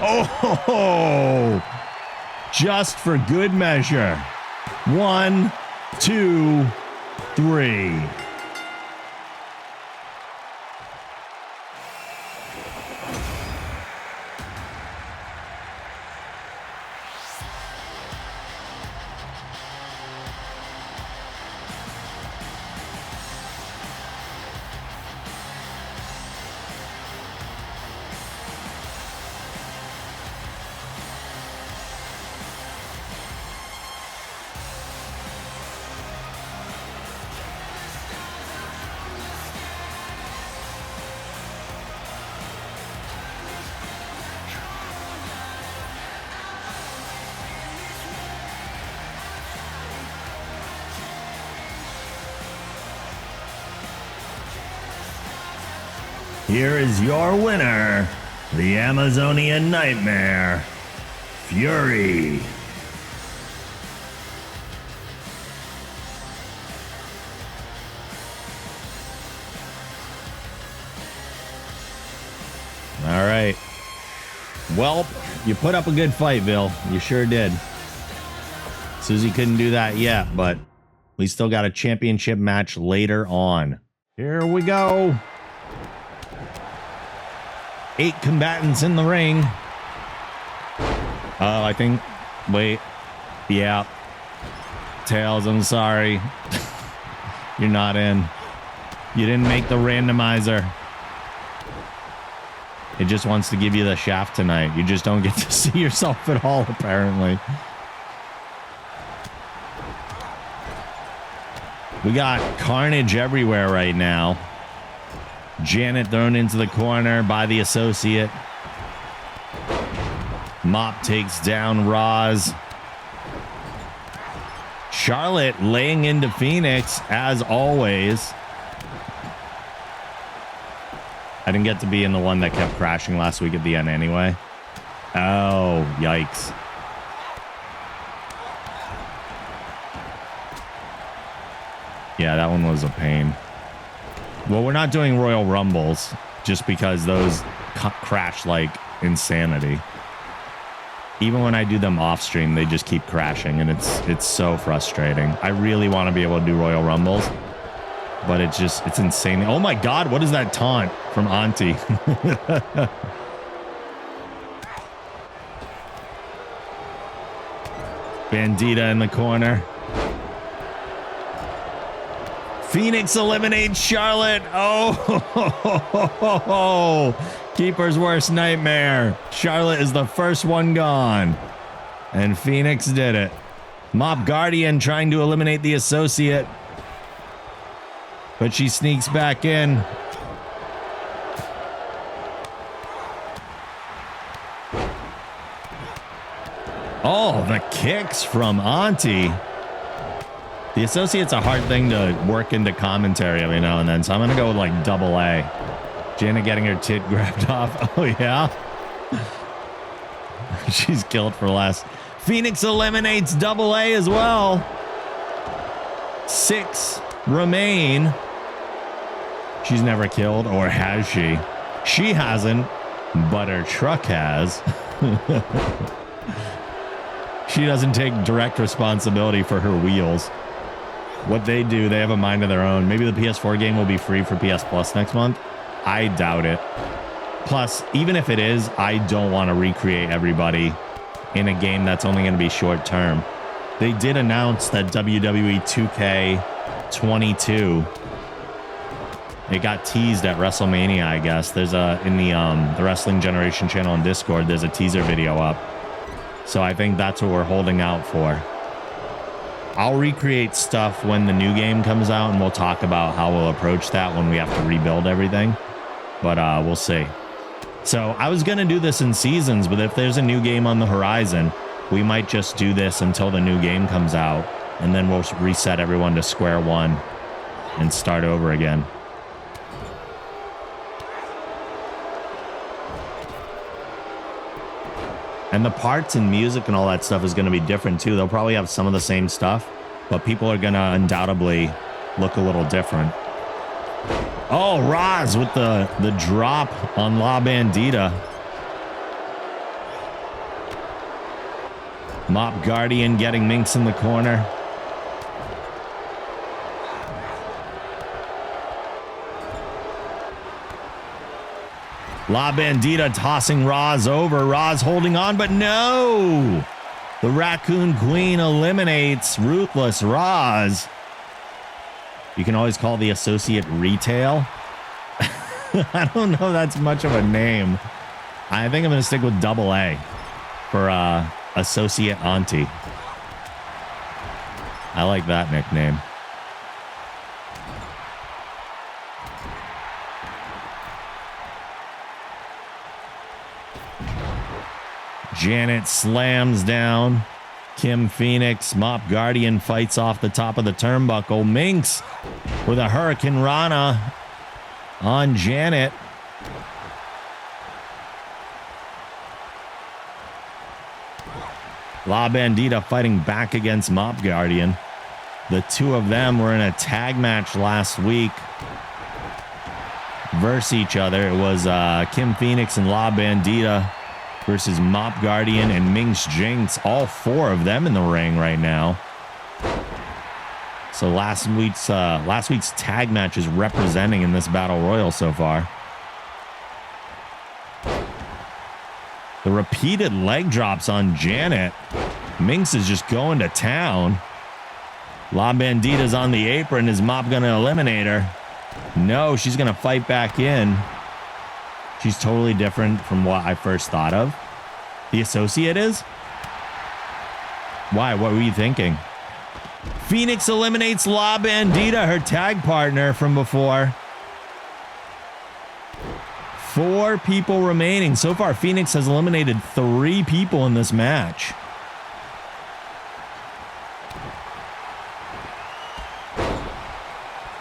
Oh, just for good measure. 1, 2, 3. Here is your winner, the Amazonian Nightmare, Fury. All right. Well, you put up a good fight, Bill. You sure did. Susie couldn't do that yet, but we still got a championship match later on. Here we go. 8 combatants in the ring. I think... Wait. Yeah. Tails, I'm sorry. You're not in. You didn't make the randomizer. It just wants to give you the shaft tonight. You just don't get to see yourself at all, apparently. We got carnage everywhere right now. Janet thrown into the corner by the associate. Mop takes down Roz. Charlotte laying into Phoenix, as always. I didn't get to be in the one that kept crashing last week at the end anyway. Oh, yikes. Yeah, that one was a pain. Well, we're not doing Royal Rumbles just because those crash like insanity. Even when I do them off stream, they just keep crashing, and it's so frustrating. I really want to be able to do Royal Rumbles, but it's insane. Oh my God, what is that taunt from Auntie? Bandita in the corner. Phoenix eliminates Charlotte. Oh, Keeper's worst nightmare. Charlotte is the first one gone. And Phoenix did it. Mop Guardian trying to eliminate the associate. But she sneaks back in. Oh, the kicks from Auntie. The associate's a hard thing to work into commentary every now and then, so I'm going to go with like double A. Janet getting her tit grabbed off. Oh, yeah? She's killed for less. Phoenix eliminates double A as well. 6 remain. She's never killed, or has she? She hasn't, but her truck has. She doesn't take direct responsibility for her wheels. What they do, they have a mind of their own. Maybe the PS4 game will be free for PS Plus next month. I doubt it. Plus, even if it is, I don't want to recreate everybody in a game that's only going to be short term. They did announce that WWE 2K19, it got teased at WrestleMania, I guess. There's in the Wrestling Generation channel on Discord, there's a teaser video up. So I think that's what we're holding out for. I'll recreate stuff when the new game comes out, and we'll talk about how we'll approach that when we have to rebuild everything. But we'll see. So I was going to do this in seasons, but if there's a new game on the horizon, we might just do this until the new game comes out, and then we'll reset everyone to square one and start over again. And the parts and music and all that stuff is going to be different too. They'll probably have some of the same stuff, but people are going to undoubtedly look a little different. Oh, Roz with the drop on La Bandita. Mop Guardian getting Minx in the corner. La Bandita tossing Roz over. Roz holding on, but no! The Raccoon Queen eliminates Ruthless Roz. You can always call the associate Retail. I don't know that's much of a name. I think I'm going to stick with double A for Associate Auntie. I like that nickname. Janet slams down Kim Phoenix. Mop Guardian fights off the top of the turnbuckle. Minx with a Hurricane Rana on Janet. La Bandita fighting back against Mop Guardian. The two of them were in a tag match last week versus each other. It was Kim Phoenix and La Bandita versus Mop Guardian and Minx Jinx. All 4 of them in the ring right now. So last week's tag match is representing in this battle royal so far. The repeated leg drops on Janet. Minx is just going to town. La Bandita's on the apron. Is Mop going to eliminate her? No, she's going to fight back in. She's totally different from what I first thought of. The associate is? Why? What were you thinking? Phoenix eliminates La Bandita, her tag partner from before. 4 people remaining. So far, Phoenix has eliminated 3 people in this match.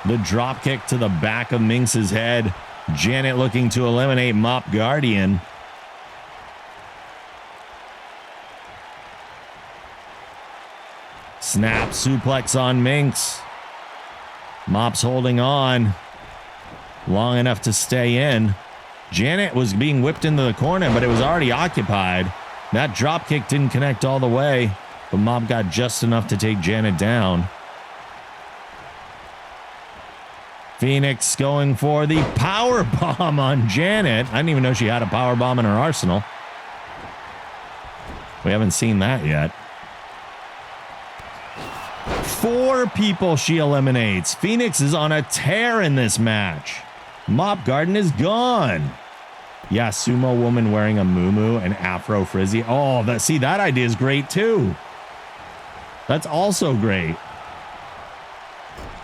The drop kick to the back of Minx's head. Janet looking to eliminate Mop Guardian. Snap suplex on Minx. Mop's holding on long enough to stay in. Janet was being whipped into the corner, but it was already occupied. That drop kick didn't connect all the way, but Mop got just enough to take Janet down. Phoenix going for the power bomb on Janet. I didn't even know she had a power bomb in her arsenal. We haven't seen that yet. 4 people she eliminates. Phoenix is on a tear in this match. Mop Garden is gone. Yeah, sumo woman wearing a muumuu and afro frizzy. Oh, that idea is great too. That's also great.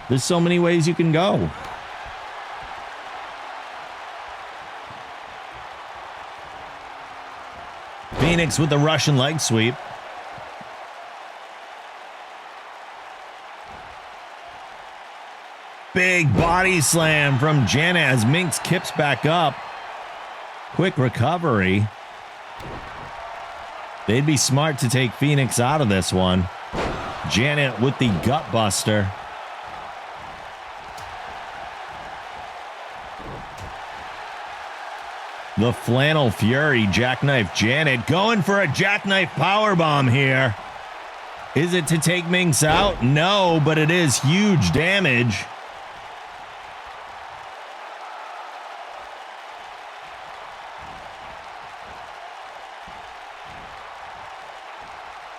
There's so many ways you can go. Phoenix with the Russian leg sweep. Big body slam from Janet as Minx kips back up. Quick recovery. They'd be smart to take Phoenix out of this one. Janet with the gut buster. The flannel fury jackknife Janet going for a jackknife powerbomb here. Is it to take Minx out? No, but it is huge damage.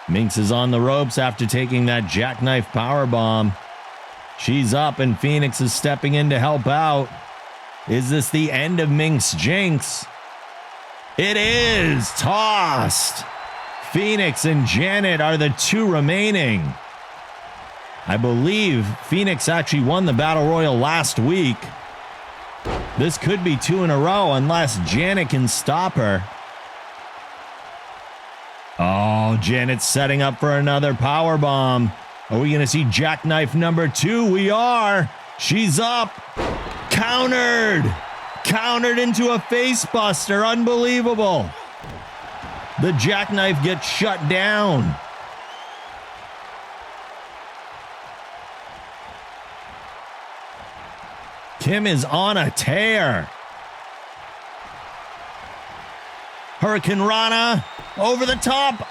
Minx is on the ropes after taking that jackknife powerbomb. She's up and Phoenix is stepping in to help out. Is this the end of Minx Jinx? It is! Tossed! Phoenix and Janet are the 2 remaining. I believe Phoenix actually won the Battle Royal last week. This could be 2 in a row unless Janet can stop her. Oh, Janet's setting up for another powerbomb. Are we going to see jackknife number 2? We are. She's up. Countered. Countered into a face buster. Unbelievable. The jackknife gets shut down. Kim is on a tear. Hurricane Rana over the top.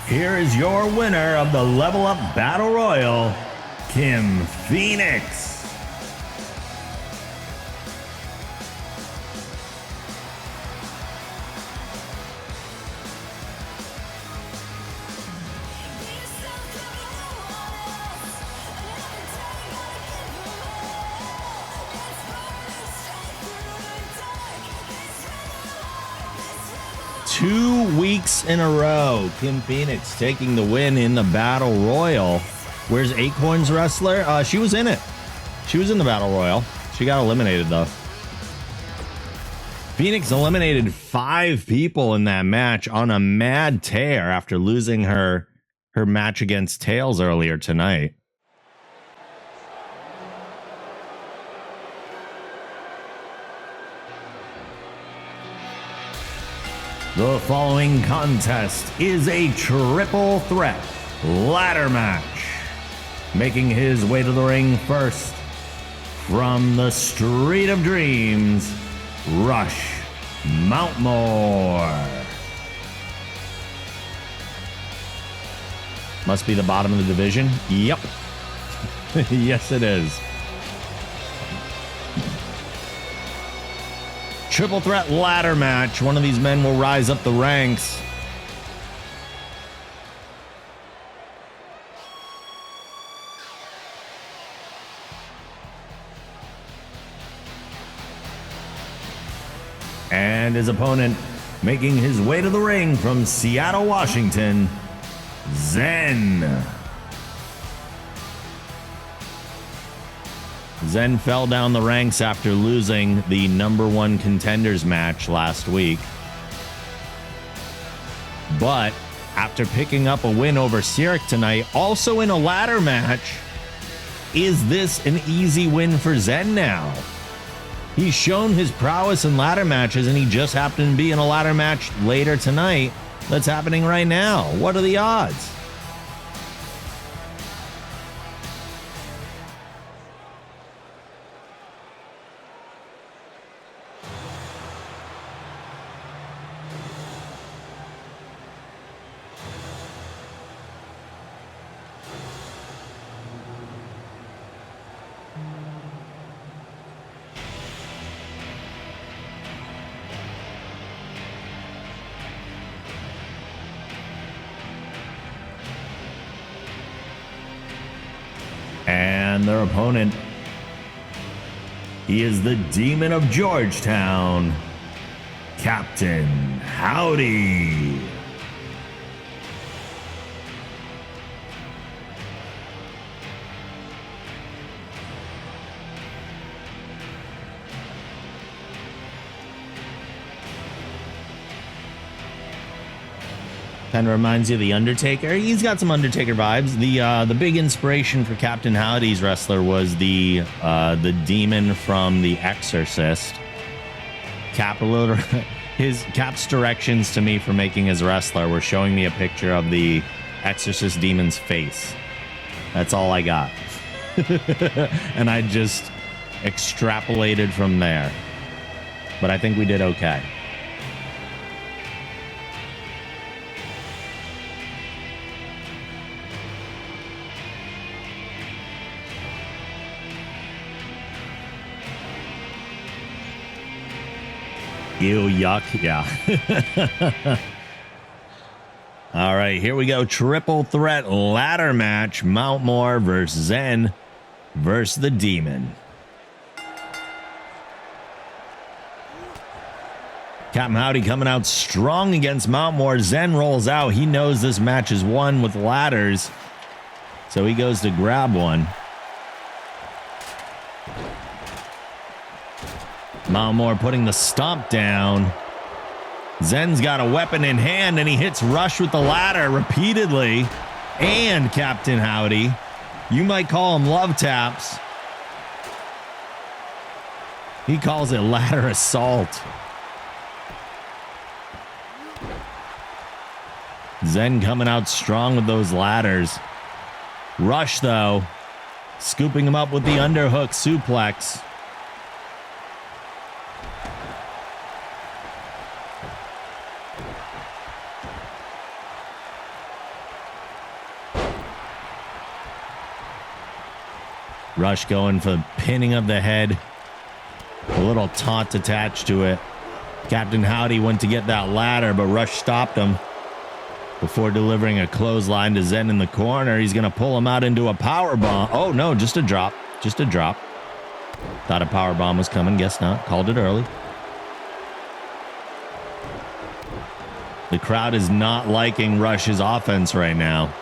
Here is your winner of the Level Up Battle Royal, Kim Phoenix. Two weeks in a row, Kim Phoenix taking the win in the Battle Royal. Where's Acorn's wrestler? She was in it. She was in the Battle Royal. She got eliminated, though. Phoenix eliminated 5 people in that match on a mad tear after losing her match against Tails earlier tonight. The following contest is a triple threat ladder match. Making his way to the ring first, from the Street of Dreams, Rush Mountmore. Must be the bottom of the division. Yep. Yes, it is. Triple threat ladder match. One of these men will rise up the ranks. And his opponent, making his way to the ring from Seattle, Washington, Zen. Zen fell down the ranks after losing the #1 contenders match last week. But after picking up a win over Sirik tonight, also in a ladder match, is this an easy win for Zen now? He's shown his prowess in ladder matches, and he just happened to be in a ladder match later tonight that's happening right now. What are the odds? And their opponent, he is the Demon of Georgetown, Captain Howdy. Kind of reminds you of The Undertaker. He's got some Undertaker vibes. The big inspiration for Captain Howdy's wrestler was the demon from The Exorcist. His Cap's directions to me for making his wrestler were showing me a picture of the Exorcist demon's face. That's all I got. And I just extrapolated from there. But I think we did okay. Ew, yuck, yeah. All right, here we go. Triple threat ladder match. Mountmore versus Zen versus the Demon. Captain Howdy coming out strong against Mountmore. Zen rolls out. He knows this match is won with ladders, so he goes to grab one. Mountmore putting the stomp down. Zen's got a weapon in hand, and he hits Rush with the ladder repeatedly. And Captain Howdy. You might call them love taps. He calls it ladder assault. Zen coming out strong with those ladders. Rush, though, scooping him up with the underhook suplex. Rush going for pinning of the head. A little taunt attached to it. Captain Howdy went to get that ladder, but Rush stopped him before delivering a clothesline to Zen in the corner. He's going to pull him out into a power bomb. Oh, no, just a drop. Just a drop. Thought a power bomb was coming. Guess not. Called it early. The crowd is not liking Rush's offense right now.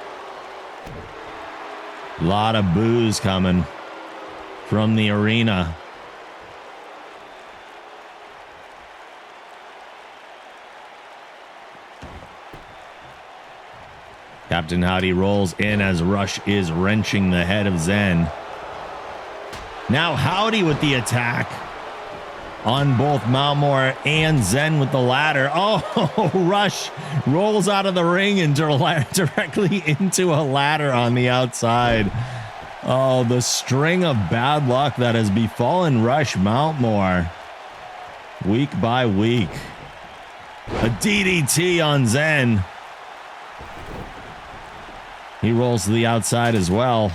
A lot of boos coming from the arena. Captain Howdy rolls in as Rush is wrenching the head of Zen. Now Howdy with the attack. on both Malmore and Zen with the ladder. Oh, Rush rolls out of the ring and directly into a ladder on the outside. Oh, the string of bad luck that has befallen Rush Mountmore week by week. A DDT on Zen. He rolls to the outside as well.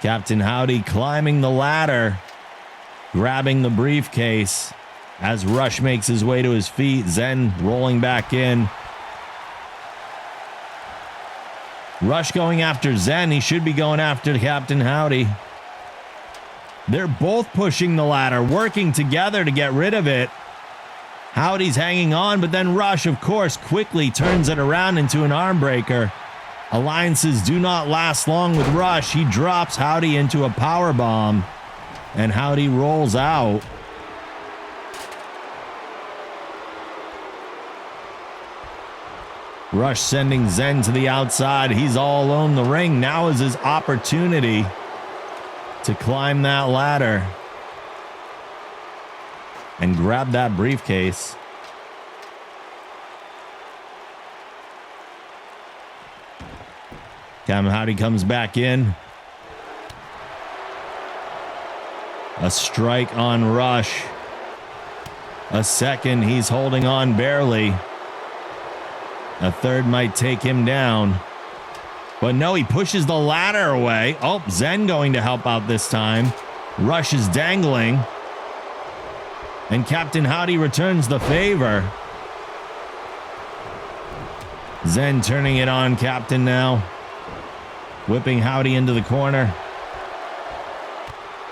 Captain Howdy climbing the ladder, grabbing the briefcase as Rush makes his way to his feet. Zen rolling back in. Rush going after Zen. He should be going after Captain Howdy. They're both pushing the ladder, working together to get rid of it. Howdy's hanging on, but then Rush, of course, quickly turns it around into an arm breaker. Alliances do not last long with Rush. He drops Howdy into a power bomb, and Howdy rolls out. Rush sending Zen to the outside. He's all alone in the ring. Now is his opportunity to climb that ladder and grab that briefcase. Captain Howdy comes back in. A strike on Rush. A second, he's holding on barely. A third might take him down. But no, he pushes the ladder away. Oh, Zen going to help out this time. Rush is dangling. And Captain Howdy returns the favor. Zen turning it on Captain now. Whipping Howdy into the corner.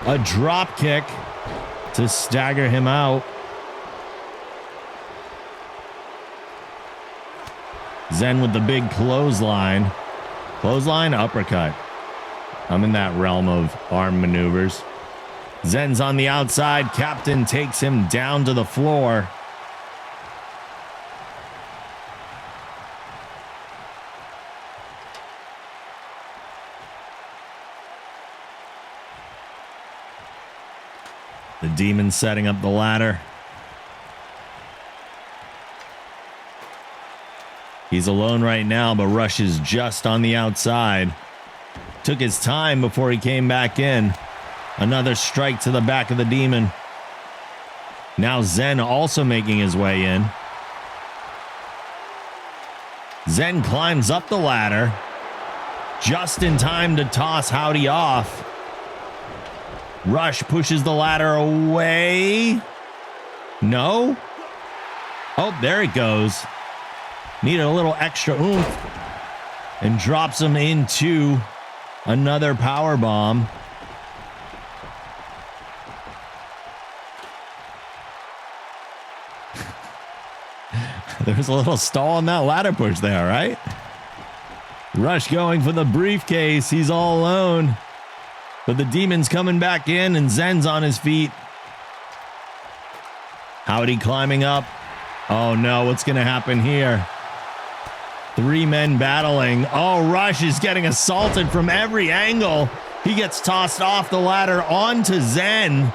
A drop kick to stagger him out. Zen with the big clothesline. Clothesline, uppercut. I'm in that realm of arm maneuvers. Zen's on the outside. Captain takes him down to the floor. The Demon setting up the ladder. He's alone right now, but Rush is just on the outside. Took his time before he came back in. Another strike to the back of the Demon. Now Zen also making his way in. Zen climbs up the ladder just in time to toss Howdy off. Rush pushes the ladder away. No? Oh, there it goes. Needed a little extra oomph. And drops him into another power bomb. There's a little stall on that ladder push there, right? Rush going for the briefcase. He's all alone. But the Demon's coming back in and Zen's on his feet. Howdy climbing up. Oh no, what's going to happen here? Three men battling. Oh, Rush is getting assaulted from every angle. He gets tossed off the ladder onto Zen.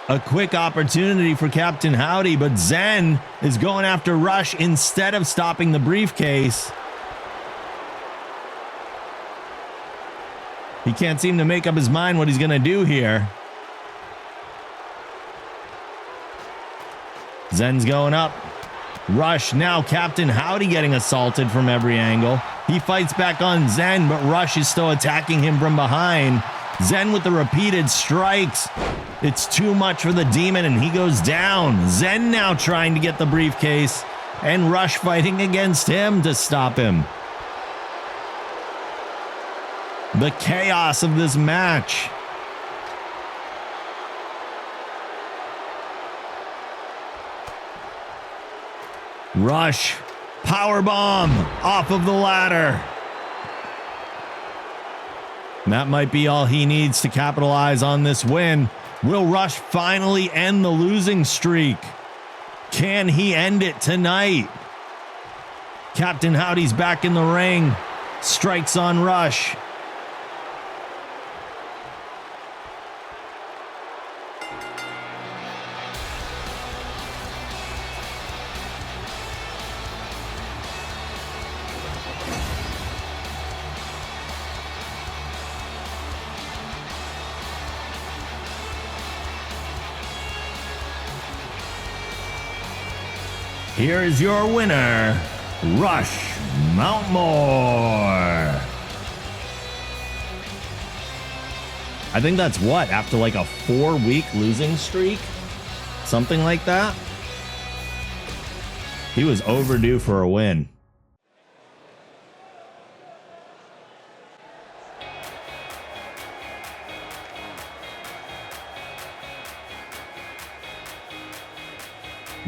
A quick opportunity for Captain Howdy, but Zen is going after Rush instead of stopping the briefcase. He can't seem to make up his mind what he's going to do here. Zen's going up. Rush, now Captain Howdy getting assaulted from every angle. He fights back on Zen, but Rush is still attacking him from behind. Zen with the repeated strikes. It's too much for the Demon, and he goes down. Zen now trying to get the briefcase, and Rush fighting against him to stop him. The chaos of this match. Rush, powerbomb off of the ladder. And that might be all he needs to capitalize on this win. Will Rush finally end the losing streak? Can he end it tonight? Captain Howdy's back in the ring. Strikes on Rush. Here is your winner, Rush Mountmore. I think that's what, after like a 4-week losing streak? Something like that? He was overdue for a win.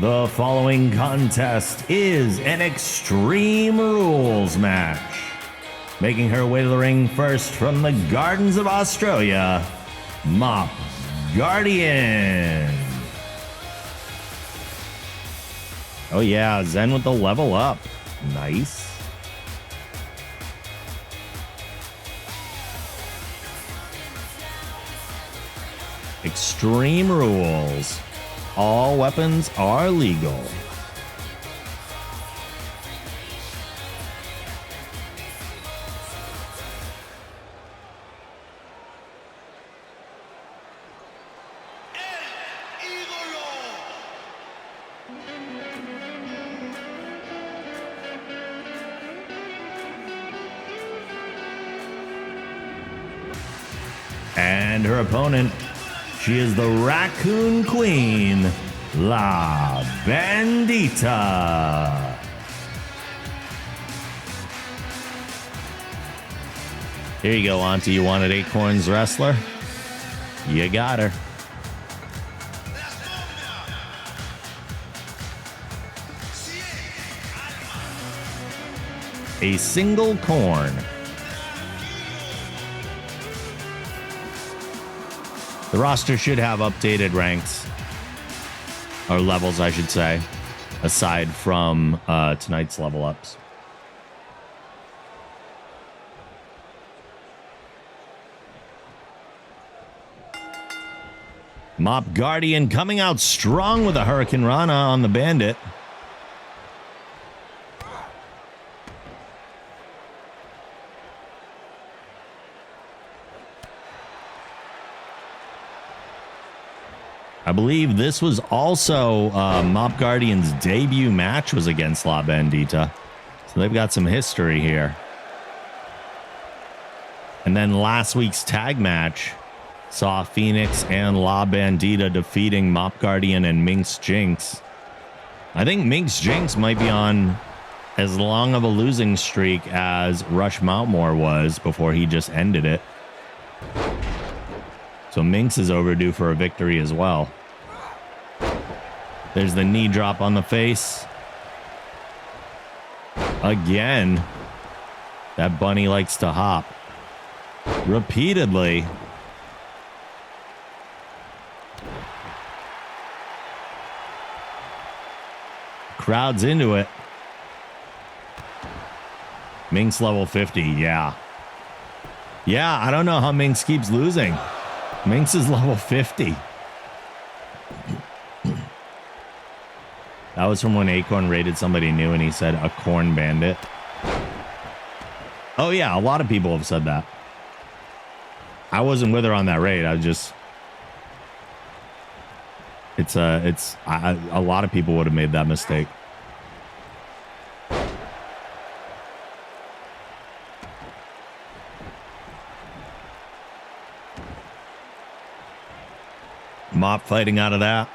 The following contest is an Extreme Rules match. Making her way to the ring first from the Gardens of Australia, Mop Guardian. Oh yeah, Zen with the level up. Nice. Extreme Rules. All weapons are legal. And her opponent, she is the Raccoon Queen, La Bandita. Here you go, Auntie. You wanted Acorn's wrestler? You got her. A single corn. The roster should have updated ranks, or levels, I should say, aside from tonight's level ups. Mop Guardian coming out strong with a Hurricane Rana on the Bandit. I believe this was also Mop Guardian's debut match was against La Bandita. So they've got some history here. And then last week's tag match saw Phoenix and La Bandita defeating Mop Guardian and Minx Jinx. I think Minx Jinx might be on as long of a losing streak as Rush Mountmore was before he just ended it. So Minx is overdue for a victory as well. There's the knee drop on the face. Again. That bunny likes to hop. Repeatedly. Crowd's into it. Minx level 50, yeah. Yeah, I don't know how Minx keeps losing. Minx is level 50. That was from when Acorn raided somebody new and he said a corn bandit. Oh yeah, a lot of people have said that. I wasn't with her on that raid. I just... a lot of people would have made that mistake. Mop fighting out of that.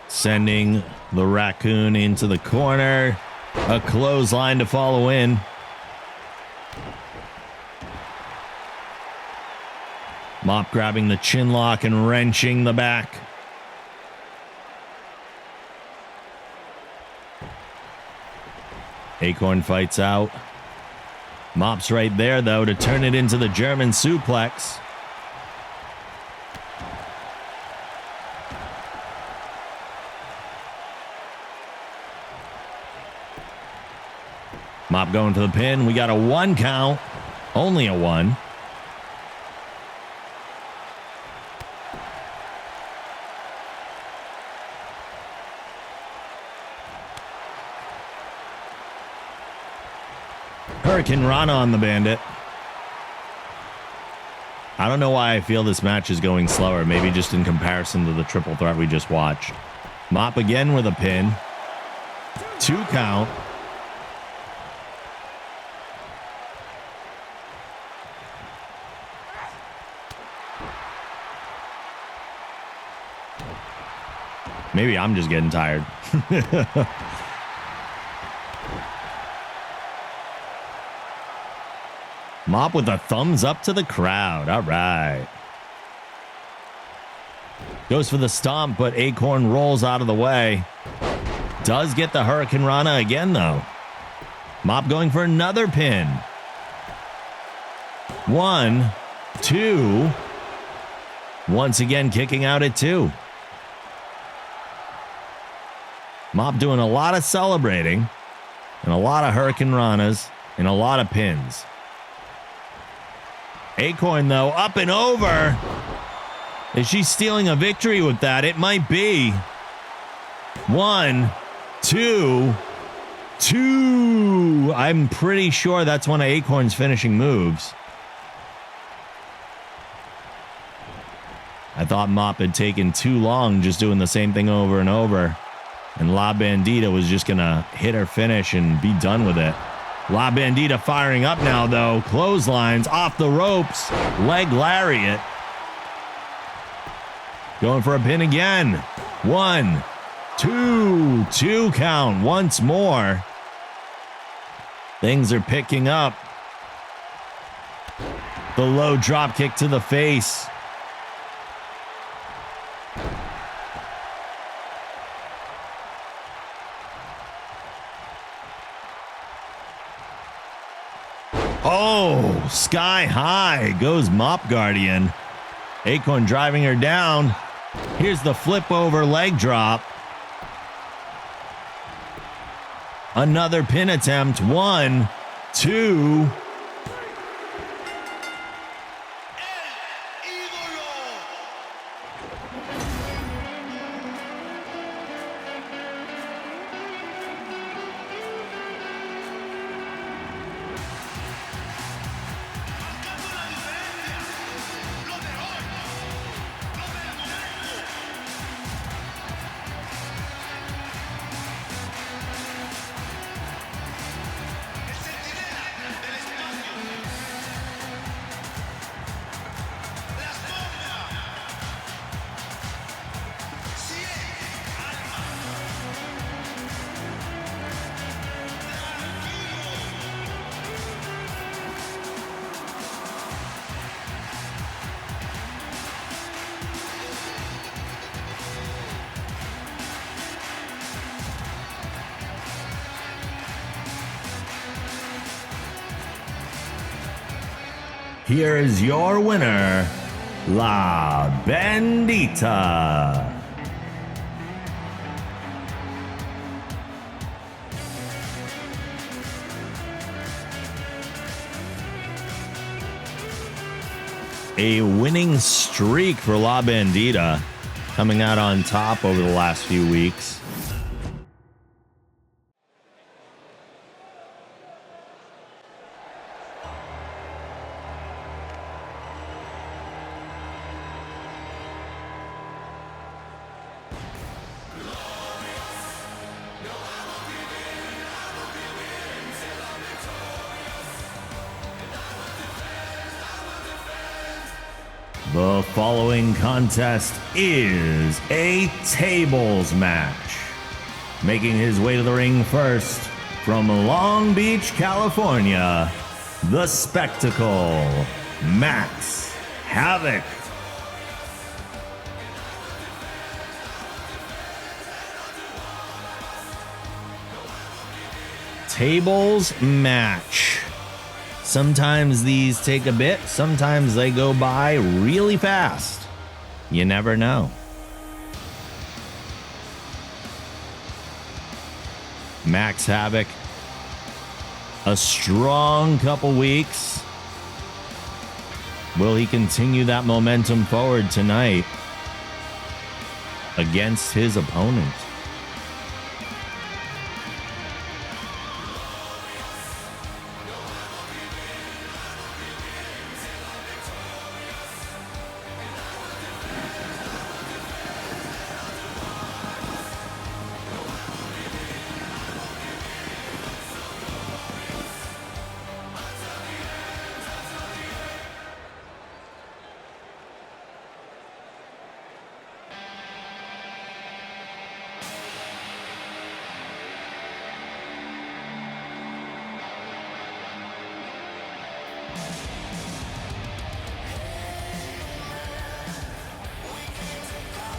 Sending the Raccoon into the corner. A clothesline to follow in. Mop grabbing the chin lock and wrenching the back. Acorn fights out. Mop's right there, though, to turn it into the German suplex. Mop going to the pin. We got a 1 count. Only a 1. Hurricane Rana on the Bandit. I don't know why I feel this match is going slower. Maybe just in comparison to the triple threat we just watched. Mop again with a pin. 2 count. Maybe I'm just getting tired. Mop with a thumbs up to the crowd. All right. Goes for the stomp, but Acorn rolls out of the way. Does get the Hurricane Rana again, though. Mop going for another pin. 1, 2. Once again, kicking out at 2. Mop doing a lot of celebrating and a lot of Hurricane Ranas and a lot of pins. Acorn, though, up and over. Is she stealing a victory with that? It might be. 1, 2, 2. I'm pretty sure that's one of Acorn's finishing moves. I thought Mop had taken too long just doing the same thing over and over. And La Bandita was just going to hit her finish and be done with it. La Bandita firing up now, though. Clotheslines off the ropes. Leg lariat. Going for a pin again. 1, 2. 2 count once more. Things are picking up. The low drop kick to the face. Oh, sky high goes Mop Guardian. Acorn driving her down. Here's the flip over leg drop. Another pin attempt. 1, 2. Here is your winner, La Bandita. A winning streak for La Bandita, coming out on top over the last few weeks. The following contest is a tables match. Making his way to the ring first, from Long Beach, California, the Spectacle, Max Havoc. Tables match. Sometimes these take a bit, sometimes they go by really fast. You never know. Max Havoc, a strong couple weeks. Will he continue that momentum forward tonight against his opponent?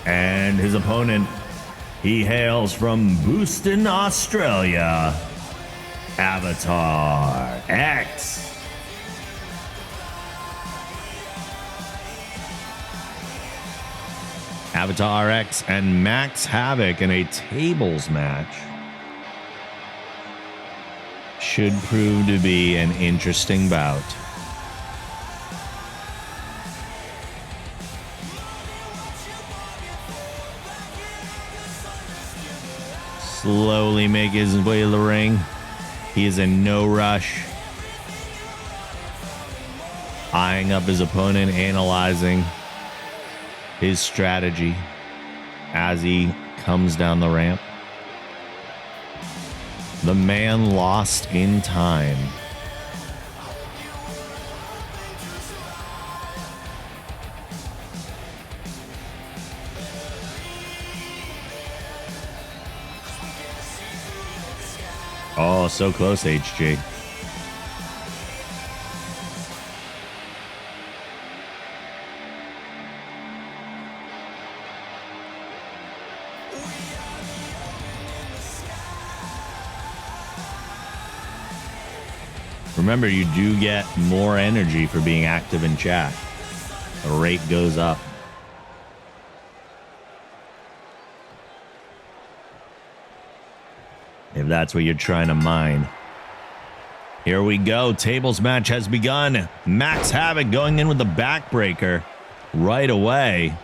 And his opponent, he hails from Booston, Australia, Avatar X. Avatar X and Max Havoc in a tables match. Should prove to be an interesting bout. Slowly make his way to the ring. He is in no rush. Eyeing up his opponent, analyzing his strategy as he comes down the ramp. The man lost in time. Oh, so close, HG. Remember, you do get more energy for being active in chat. The rate goes up. If that's what you're trying to mine. Here we go. Tables match has begun. Max Havoc going in with the backbreaker right away.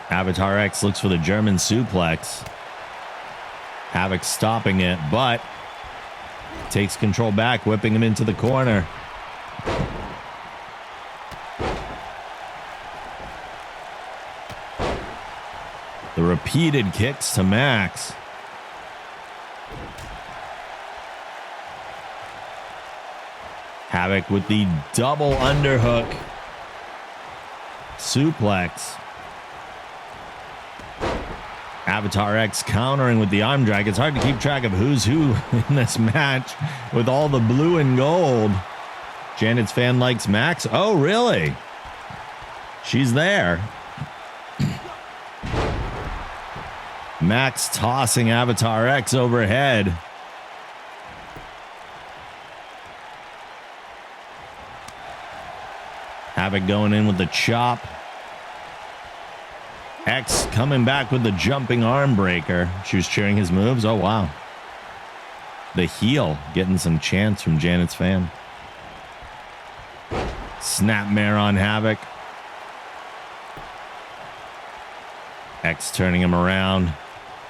Avatar X looks for the German suplex. Havoc stopping it, but takes control back, whipping him into the corner. The repeated kicks to Max. Havoc with the double underhook. Suplex. Avatar X countering with the arm drag. It's hard to keep track of who's who in this match with all the blue and gold. Janet's fan likes Max. Oh, really? She's there. Max tossing Avatar X overhead. Havoc going in with the chop. X coming back with the jumping arm breaker. She was cheering his moves. Oh, wow. The heel getting some chants from Janet's fan. Snapmare on Havoc. X turning him around.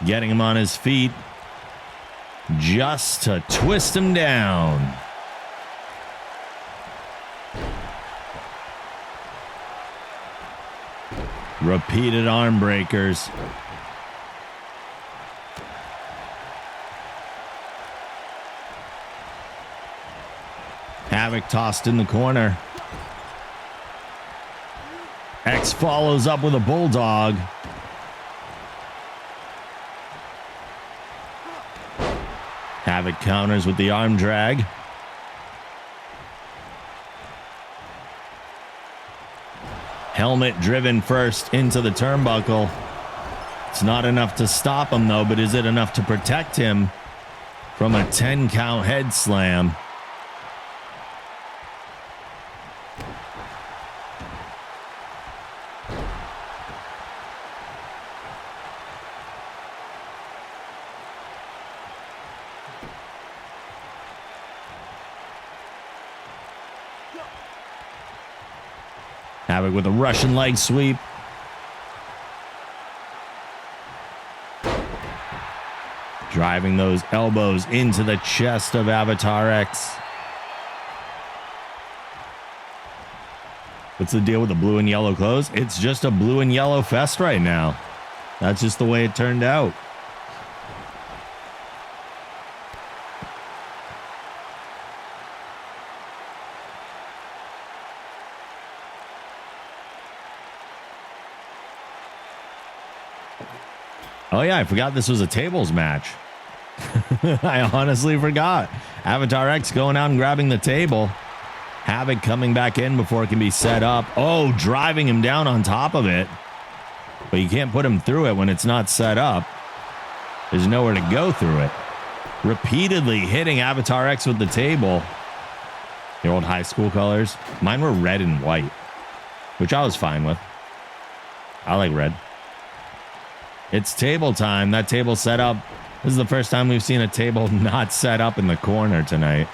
Getting him on his feet. Just to twist him down. Repeated arm breakers. Havoc tossed in the corner. X follows up with a bulldog. Havoc counters with the arm drag. Helmet driven first into the turnbuckle. It's not enough to stop him, though, but is it enough to protect him from a 10 count head slam? Havoc with a Russian leg sweep. Driving those elbows into the chest of Avatar X. What's the deal with the blue and yellow clothes? It's just a blue and yellow fest right now. That's just the way it turned out. Oh, yeah, I forgot this was a tables match. I honestly forgot. Avatar X going out and grabbing the table. Havoc coming back in before it can be set up. Oh, driving him down on top of it. But you can't put him through it when it's not set up. There's nowhere to go through it. Repeatedly hitting Avatar X with the table. The old high school colors. Mine were red and white, which I was fine with. I like red. It's table time. That table set up. This is the first time we've seen a table not set up in the corner tonight.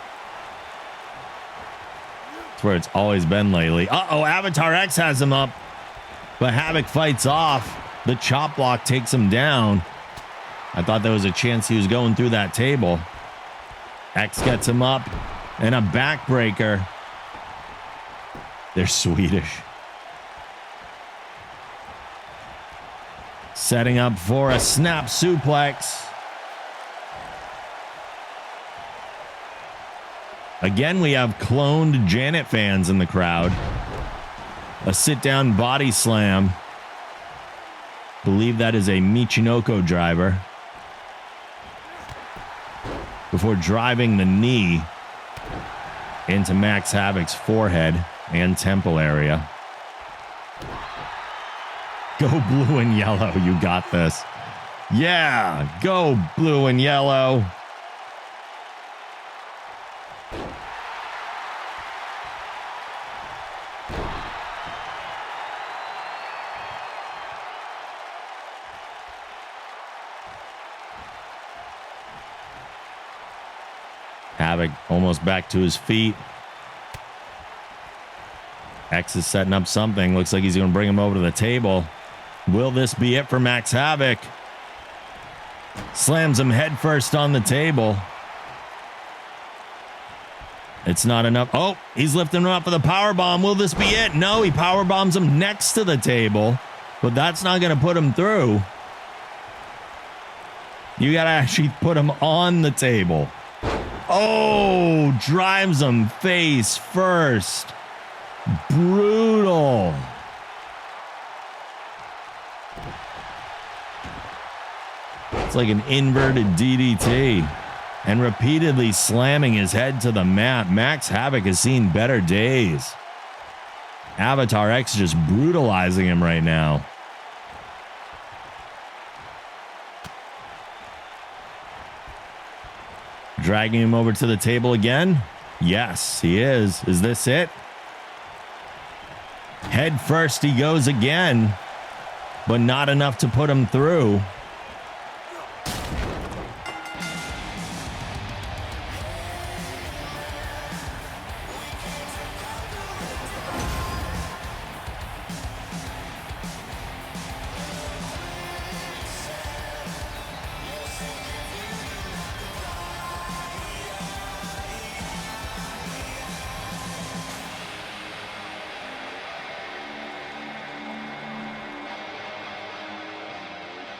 It's where it's always been lately. Uh-oh, Avatar X has him up. But Havoc fights off. The chop block takes him down. I thought there was a chance he was going through that table. X gets him up. And a backbreaker. They're Swedish. Setting up for a snap suplex. Again, we have cloned Janet fans in the crowd. A sit-down body slam. Believe that is a Michinoko driver. Before driving the knee into Max Havoc's forehead and temple area. Go blue and yellow. You got this. Yeah, go blue and yellow. Havoc almost back to his feet. X is setting up something. Looks like he's going to bring him over to the table. Will this be it for Max Havoc? Slams him headfirst on the table. It's not enough. Oh, he's lifting him up for the powerbomb. Will this be it? No, he powerbombs him next to the table, but that's not going to put him through. You got to actually put him on the table. Oh, drives him face first. Brutal. It's like an inverted DDT. And repeatedly slamming his head to the mat. Max Havoc has seen better days. Avatar X just brutalizing him right now. Dragging him over to the table again. Yes, he is. Is this it? Head first he goes again, but not enough to put him through.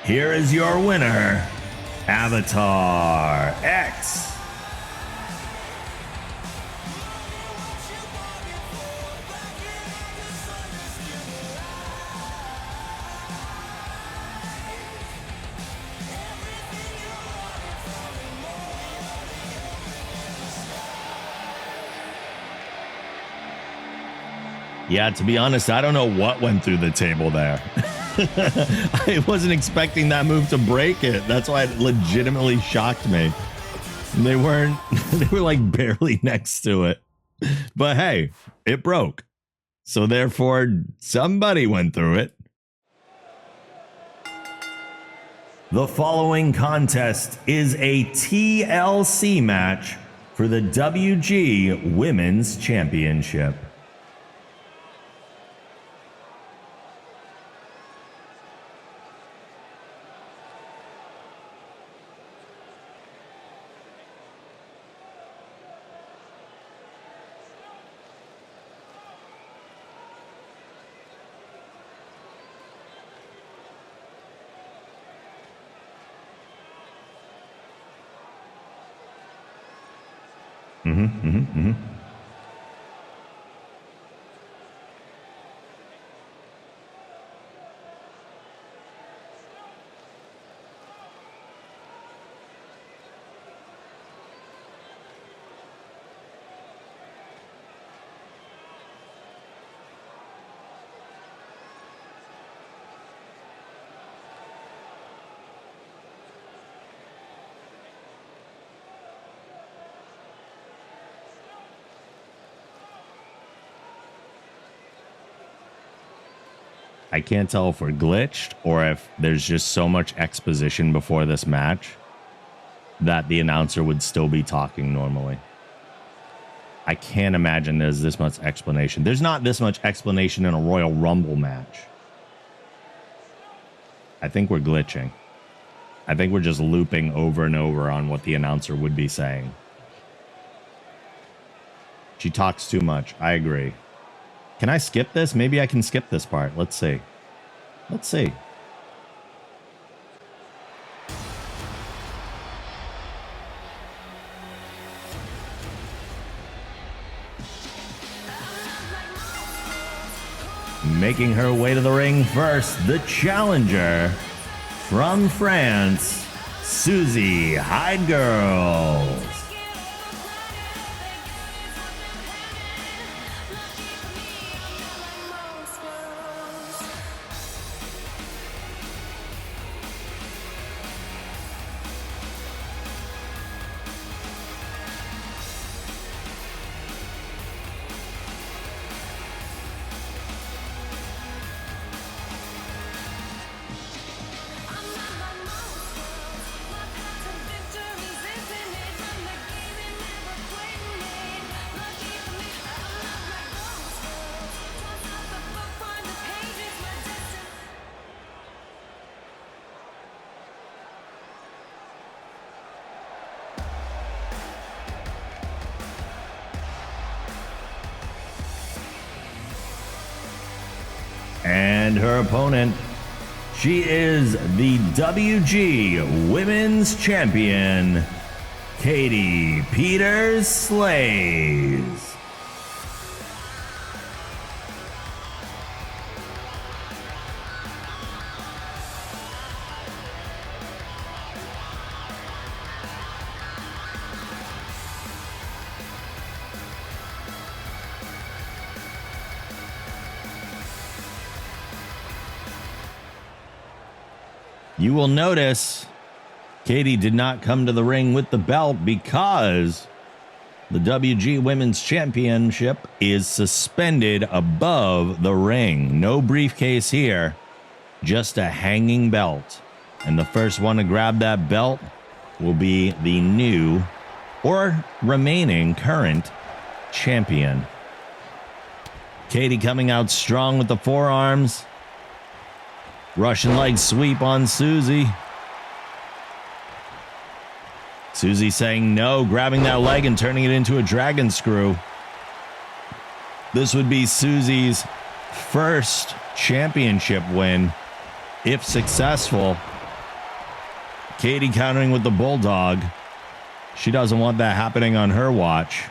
Here is your winner, Avatar X. Yeah, to be honest, I don't know what went through the table there. I wasn't expecting that move to break it. That's why it legitimately shocked me. They were like barely next to it. But hey, it broke. So therefore, somebody went through it. The following contest is a TLC match for the WG Women's Championship. I can't tell if we're glitched or if there's just so much exposition before this match that the announcer would still be talking normally. I can't imagine there's this much explanation. There's not this much explanation in a Royal Rumble match. I think we're glitching. I think we're just looping over and over on what the announcer would be saying. She talks too much. I agree. Can I skip this? Maybe I can skip this part. Let's see. Let's see. Making her way to the ring first, the challenger from France, Susie Hyde Girls. And her opponent, she is the WG Women's Champion, Katie Peters Slays. You will notice Katie did not come to the ring with the belt because the WG Women's Championship is suspended above the ring. No briefcase here, just a hanging belt. And the first one to grab that belt will be the new or remaining current champion. Katie coming out strong with the forearms. Russian leg sweep on Susie. Susie saying no, grabbing that leg and turning it into a dragon screw. This would be Susie's first championship win, if successful. Katie countering with the bulldog. She doesn't want that happening on her watch.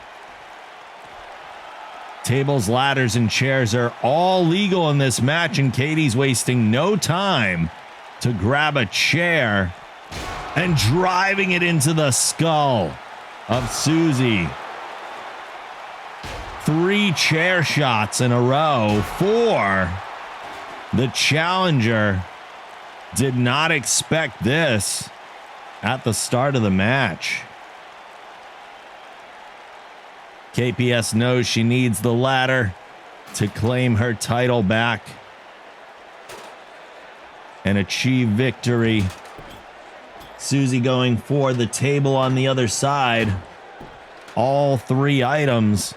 Tables, ladders, and chairs are all legal in this match, and Katie's wasting no time to grab a chair and driving it into the skull of Susie. 3 chair shots in a row for the challenger. Did not expect this at the start of the match. KPS knows she needs the ladder to claim her title back and achieve victory. Susie going for the table on the other side. All 3 items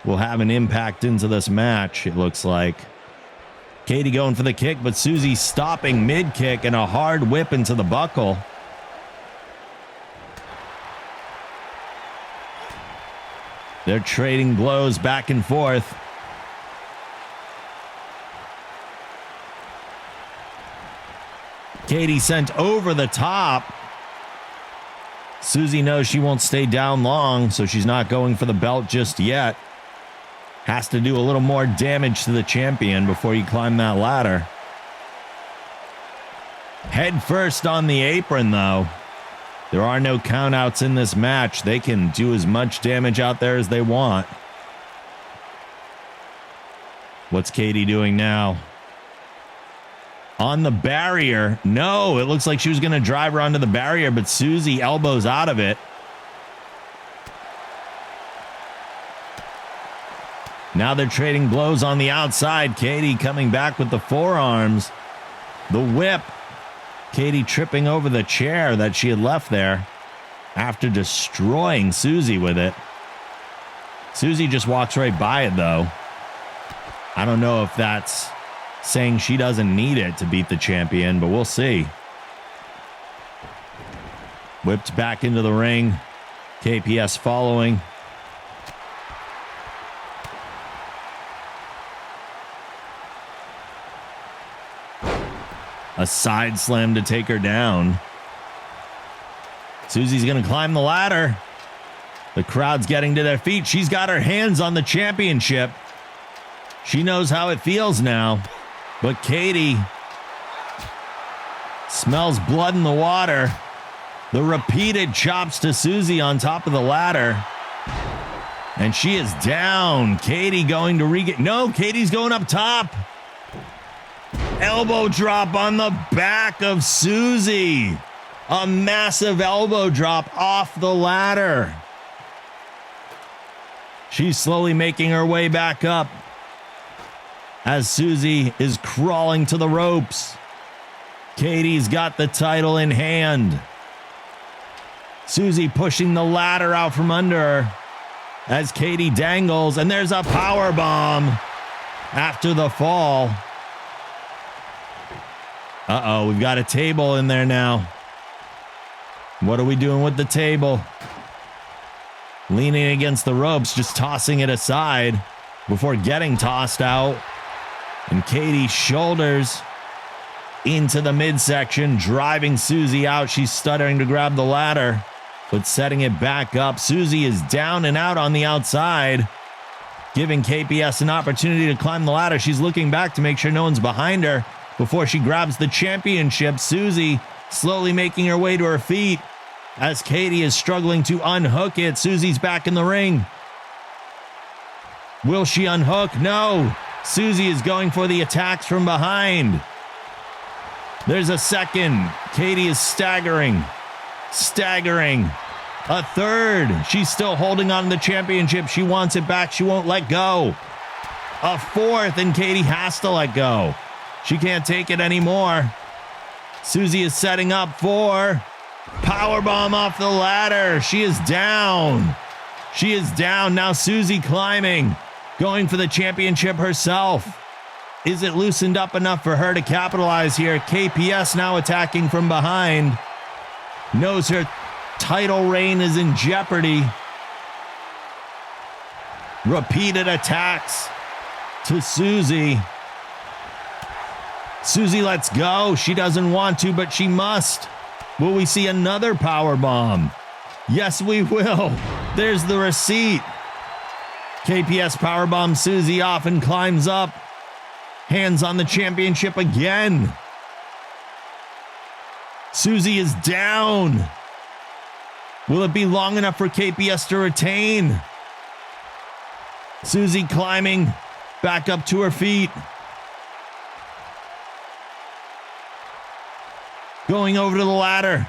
will have an impact into this match, it looks like. Katie going for the kick, but Susie stopping mid-kick and a hard whip into the buckle. They're trading blows back and forth. Katie sent over the top. Susie knows she won't stay down long, so she's not going for the belt just yet. Has to do a little more damage to the champion before you climb that ladder. Head first on the apron, though. There are no countouts in this match. They can do as much damage out there as they want. What's Katie doing now? On the barrier. No, it looks like she was going to drive her onto the barrier, but Susie elbows out of it. Now they're trading blows on the outside. Katie coming back with the forearms. The whip. Katie tripping over the chair that she had left there after destroying Susie with it. Susie just walks right by it, though. I don't know if that's saying she doesn't need it to beat the champion, but we'll see. Whipped back into the ring. KPS following. A side slam to take her down. Susie's going to climb the ladder. The crowd's getting to their feet. She's got her hands on the championship. She knows how it feels now. But Katie smells blood in the water. The repeated chops to Susie on top of the ladder. And she is down. Katie going to regain. No, Katie's going up top. Elbow drop on the back of Susie. A massive elbow drop off the ladder. She's slowly making her way back up as Susie is crawling to the ropes. Katie's got the title in hand. Susie pushing the ladder out from under her as Katie dangles, and there's a power bomb after the fall. Uh-oh, we've got a table in there now. What are we doing with the table? Leaning against the ropes, just tossing it aside before getting tossed out. And Katie's shoulders into the midsection, driving Susie out. She's stuttering to grab the ladder, but setting it back up. Susie is down and out on the outside, giving KPS an opportunity to climb the ladder. She's looking back to make sure no one's behind her before she grabs the championship. Susie slowly making her way to her feet as Katie is struggling to unhook it. Susie's back in the ring. Will she unhook? No. Susie is going for the attacks from behind. There's a second. Katie is staggering. A third. She's still holding on to the championship. She wants it back. She won't let go. A fourth, and Katie has to let go. She can't take it anymore. Susie is setting up for powerbomb off the ladder. She is down. Now Susie climbing, going for the championship herself. Is it loosened up enough for her to capitalize here? KPS now attacking from behind. Knows her title reign is in jeopardy. Repeated attacks to Susie. Susie lets go. She doesn't want to, but she must. Will we see another power bomb? Yes, we will. There's the receipt. KPS powerbombs Susie off and climbs up. Hands on the championship again. Susie is down. Will it be long enough for KPS to retain? Susie climbing back up to her feet. Going over to the ladder.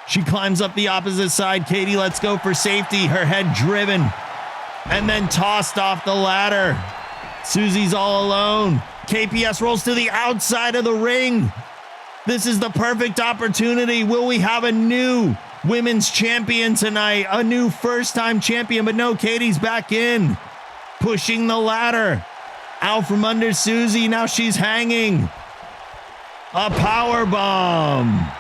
She climbs up the opposite side. Katie lets go for safety. Her head driven and then tossed off the ladder. Susie's all alone. KPS rolls to the outside of the ring. This is the perfect opportunity. Will we have a new women's champion tonight? A new first-time champion, but no, Katie's back in. Pushing the ladder. Out from under Susie. Now she's hanging. A power bomb.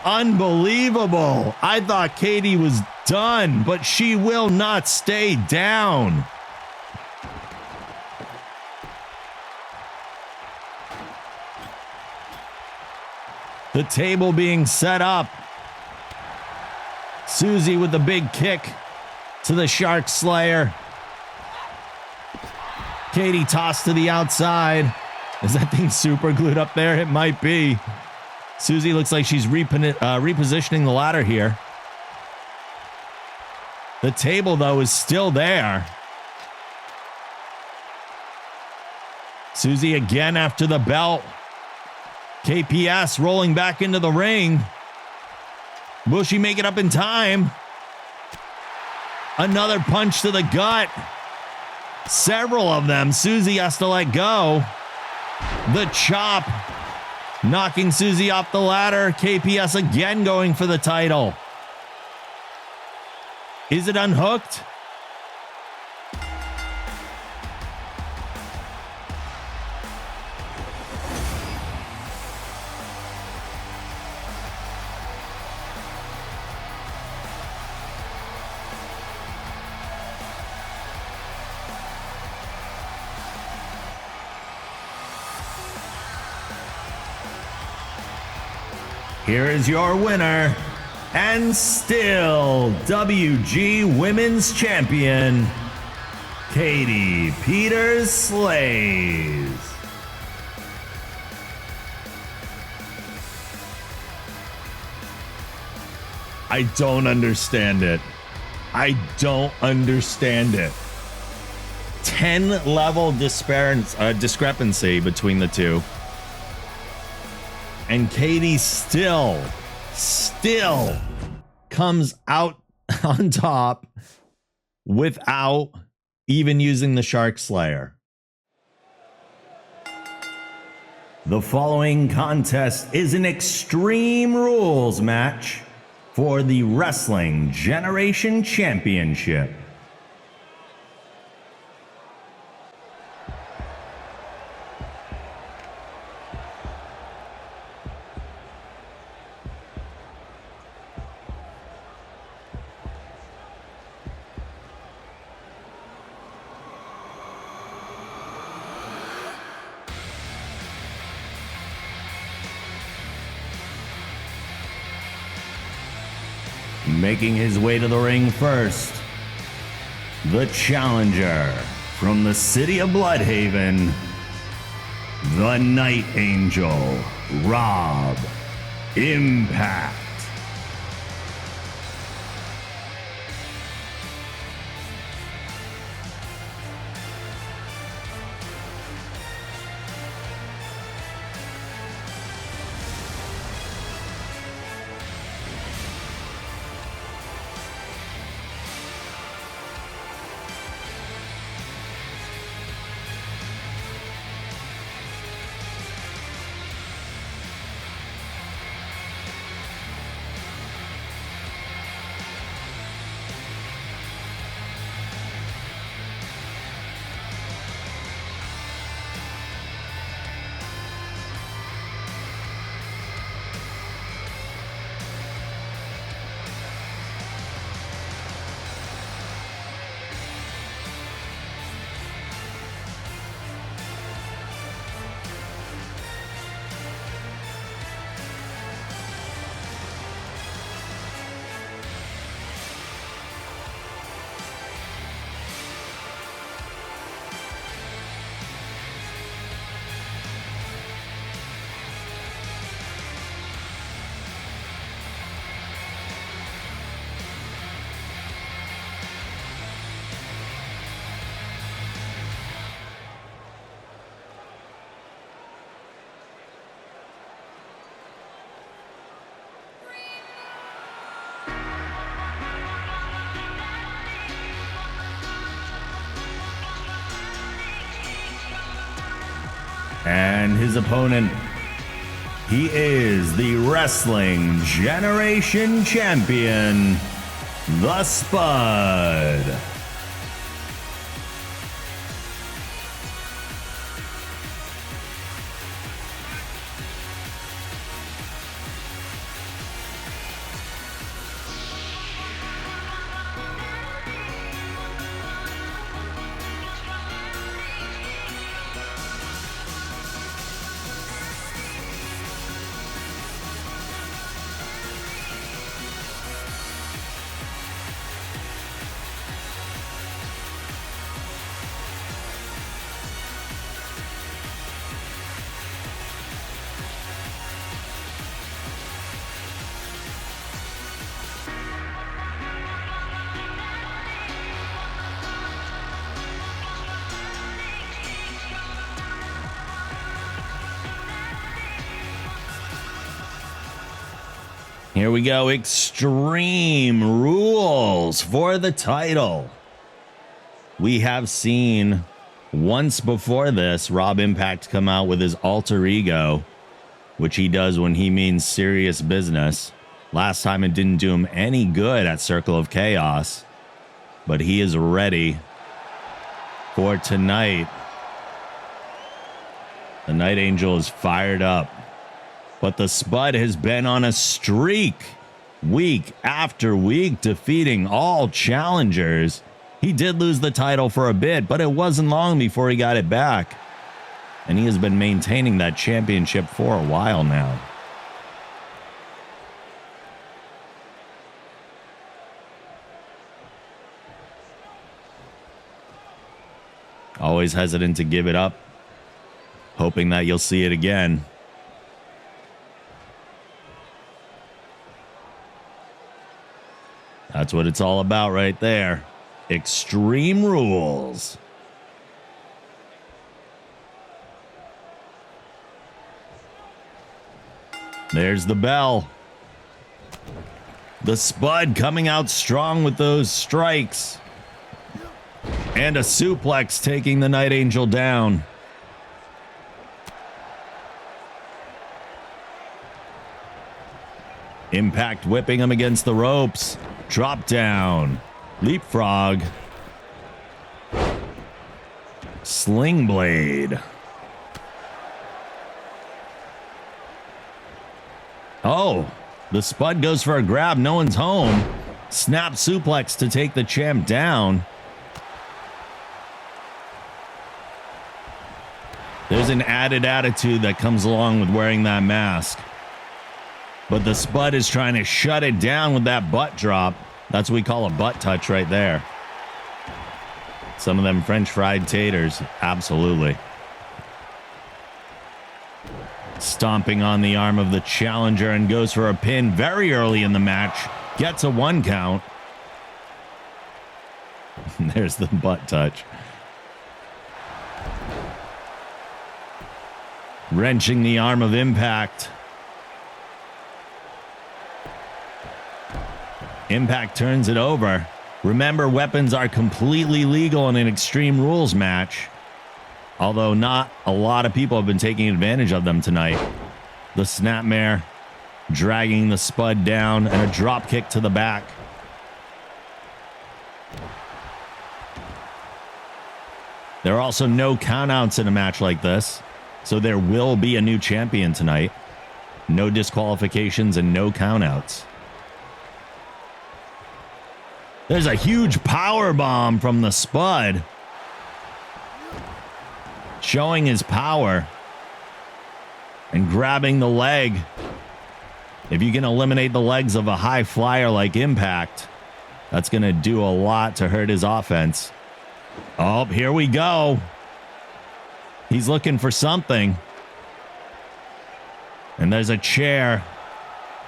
Unbelievable. I thought Katie was done, but she will not stay down. The table being set up. Susie with the big kick to the Shark Slayer. Katie tossed to the outside. Is that thing super glued up there? It might be. Susie looks like she's repositioning the ladder here. The table, though, is still there. Susie again after the belt. KPS rolling back into the ring. Will she make it up in time? Another punch to the gut. Several of them. Susie has to let go. The chop. Knocking Susie off the ladder. KPS again going for the title. Is it unhooked? Here is your winner, and still WG Women's Champion, Katie Peters Slays. I don't understand it. I don't understand it. 10-level discrepancy between the two. And Katie still comes out on top without even using the Shark Slayer. The following contest is an Extreme Rules match for the Wrestling Generation Championship. Making his way to the ring first, the challenger from the city of Bloodhaven, the Night Angel, Rob Impact. And his opponent, he is the Wrestling Generation Champion, The Spud. Here we go. Extreme Rules for the title. We have seen once before this Rob Impact come out with his alter ego, which he does when he means serious business. Last time it didn't do him any good at Circle of Chaos, but he is ready for tonight. The Night Angel is fired up, but the Spud has been on a streak week after week, defeating all challengers. He did lose the title for a bit, but it wasn't long before he got it back. And he has been maintaining that championship for a while now. Always hesitant to give it up, hoping that you'll see it again. That's what it's all about right there. Extreme Rules. There's the bell. The Spud coming out strong with those strikes. And a suplex taking the Night Angel down. Impact whipping him against the ropes. Drop down. Leapfrog. Sling blade. Oh, the Spud goes for a grab. No one's home. Snap suplex to take the champ down. There's an added attitude that comes along with wearing that mask. But the Spud is trying to shut it down with that butt drop. That's what we call a butt touch right there. Some of them French fried taters. Absolutely. Stomping on the arm of the challenger and goes for a pin very early in the match. Gets a 1 count. There's the butt touch. Wrenching the arm of Impact. Impact turns it over. Remember, weapons are completely legal in an Extreme Rules match, although not a lot of people have been taking advantage of them tonight. The Snapmare dragging the Spud down and a drop kick to the back. There are also no countouts in a match like this, so there will be a new champion tonight. No disqualifications and no countouts. There's a huge power bomb from the Spud, showing his power and grabbing the leg. If you can eliminate the legs of a high flyer like Impact, that's going to do a lot to hurt his offense. Oh, here we go. He's looking for something. And there's a chair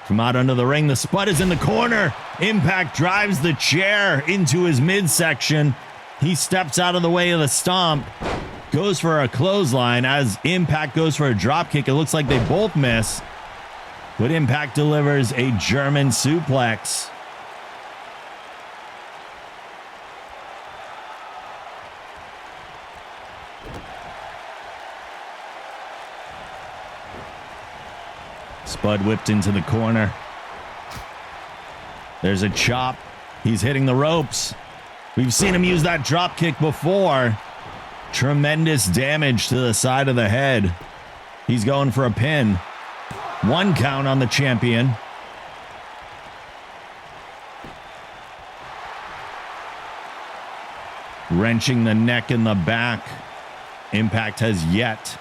from out under the ring. The Spud is in the corner. Impact drives the chair into his midsection. He steps out of the way of the stomp. Goes for a clothesline as Impact goes for a drop kick. It looks like they both miss. But Impact delivers a German suplex. Spud whipped into the corner. There's a chop. He's hitting the ropes. We've seen him use that drop kick before. Tremendous damage to the side of the head. He's going for a pin. 1 count on the champion. Wrenching the neck and the back. Impact has yet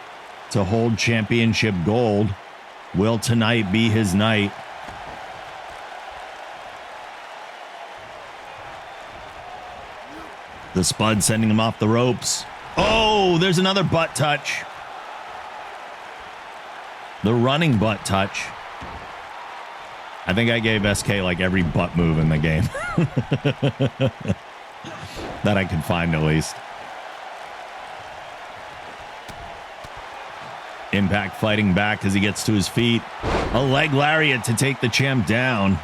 to hold championship gold. Will tonight be his night? The Spud sending him off the ropes. Oh, there's another butt touch. The running butt touch. I think I gave SK like every butt move in the game. That I could find at least. Impact fighting back as he gets to his feet. A leg lariat to take the champ down.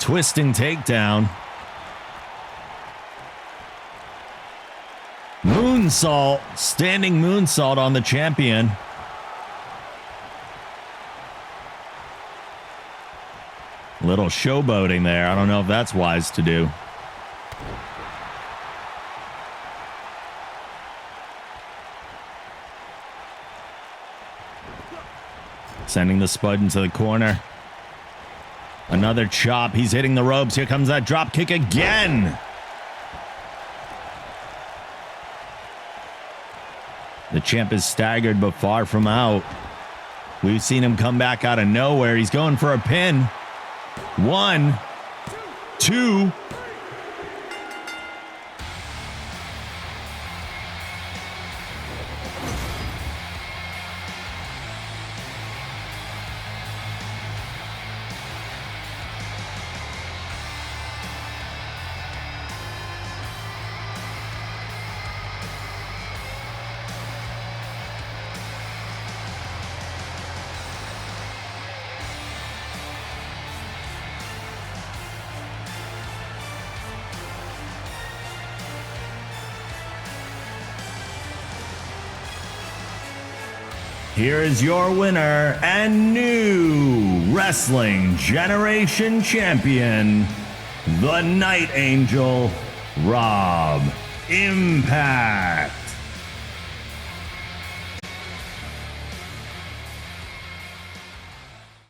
Twisting takedown. Moonsault. Standing moonsault on the champion. Little showboating there. I don't know if that's wise to do. Sending the Spud into the corner. Another chop. He's hitting the ropes. Here comes that drop kick again. The champ is staggered but far from out. We've seen him come back out of nowhere. He's going for a pin. 1, 2. Here is your winner and new Wrestling Generation Champion, the Night Angel, Rob Impact.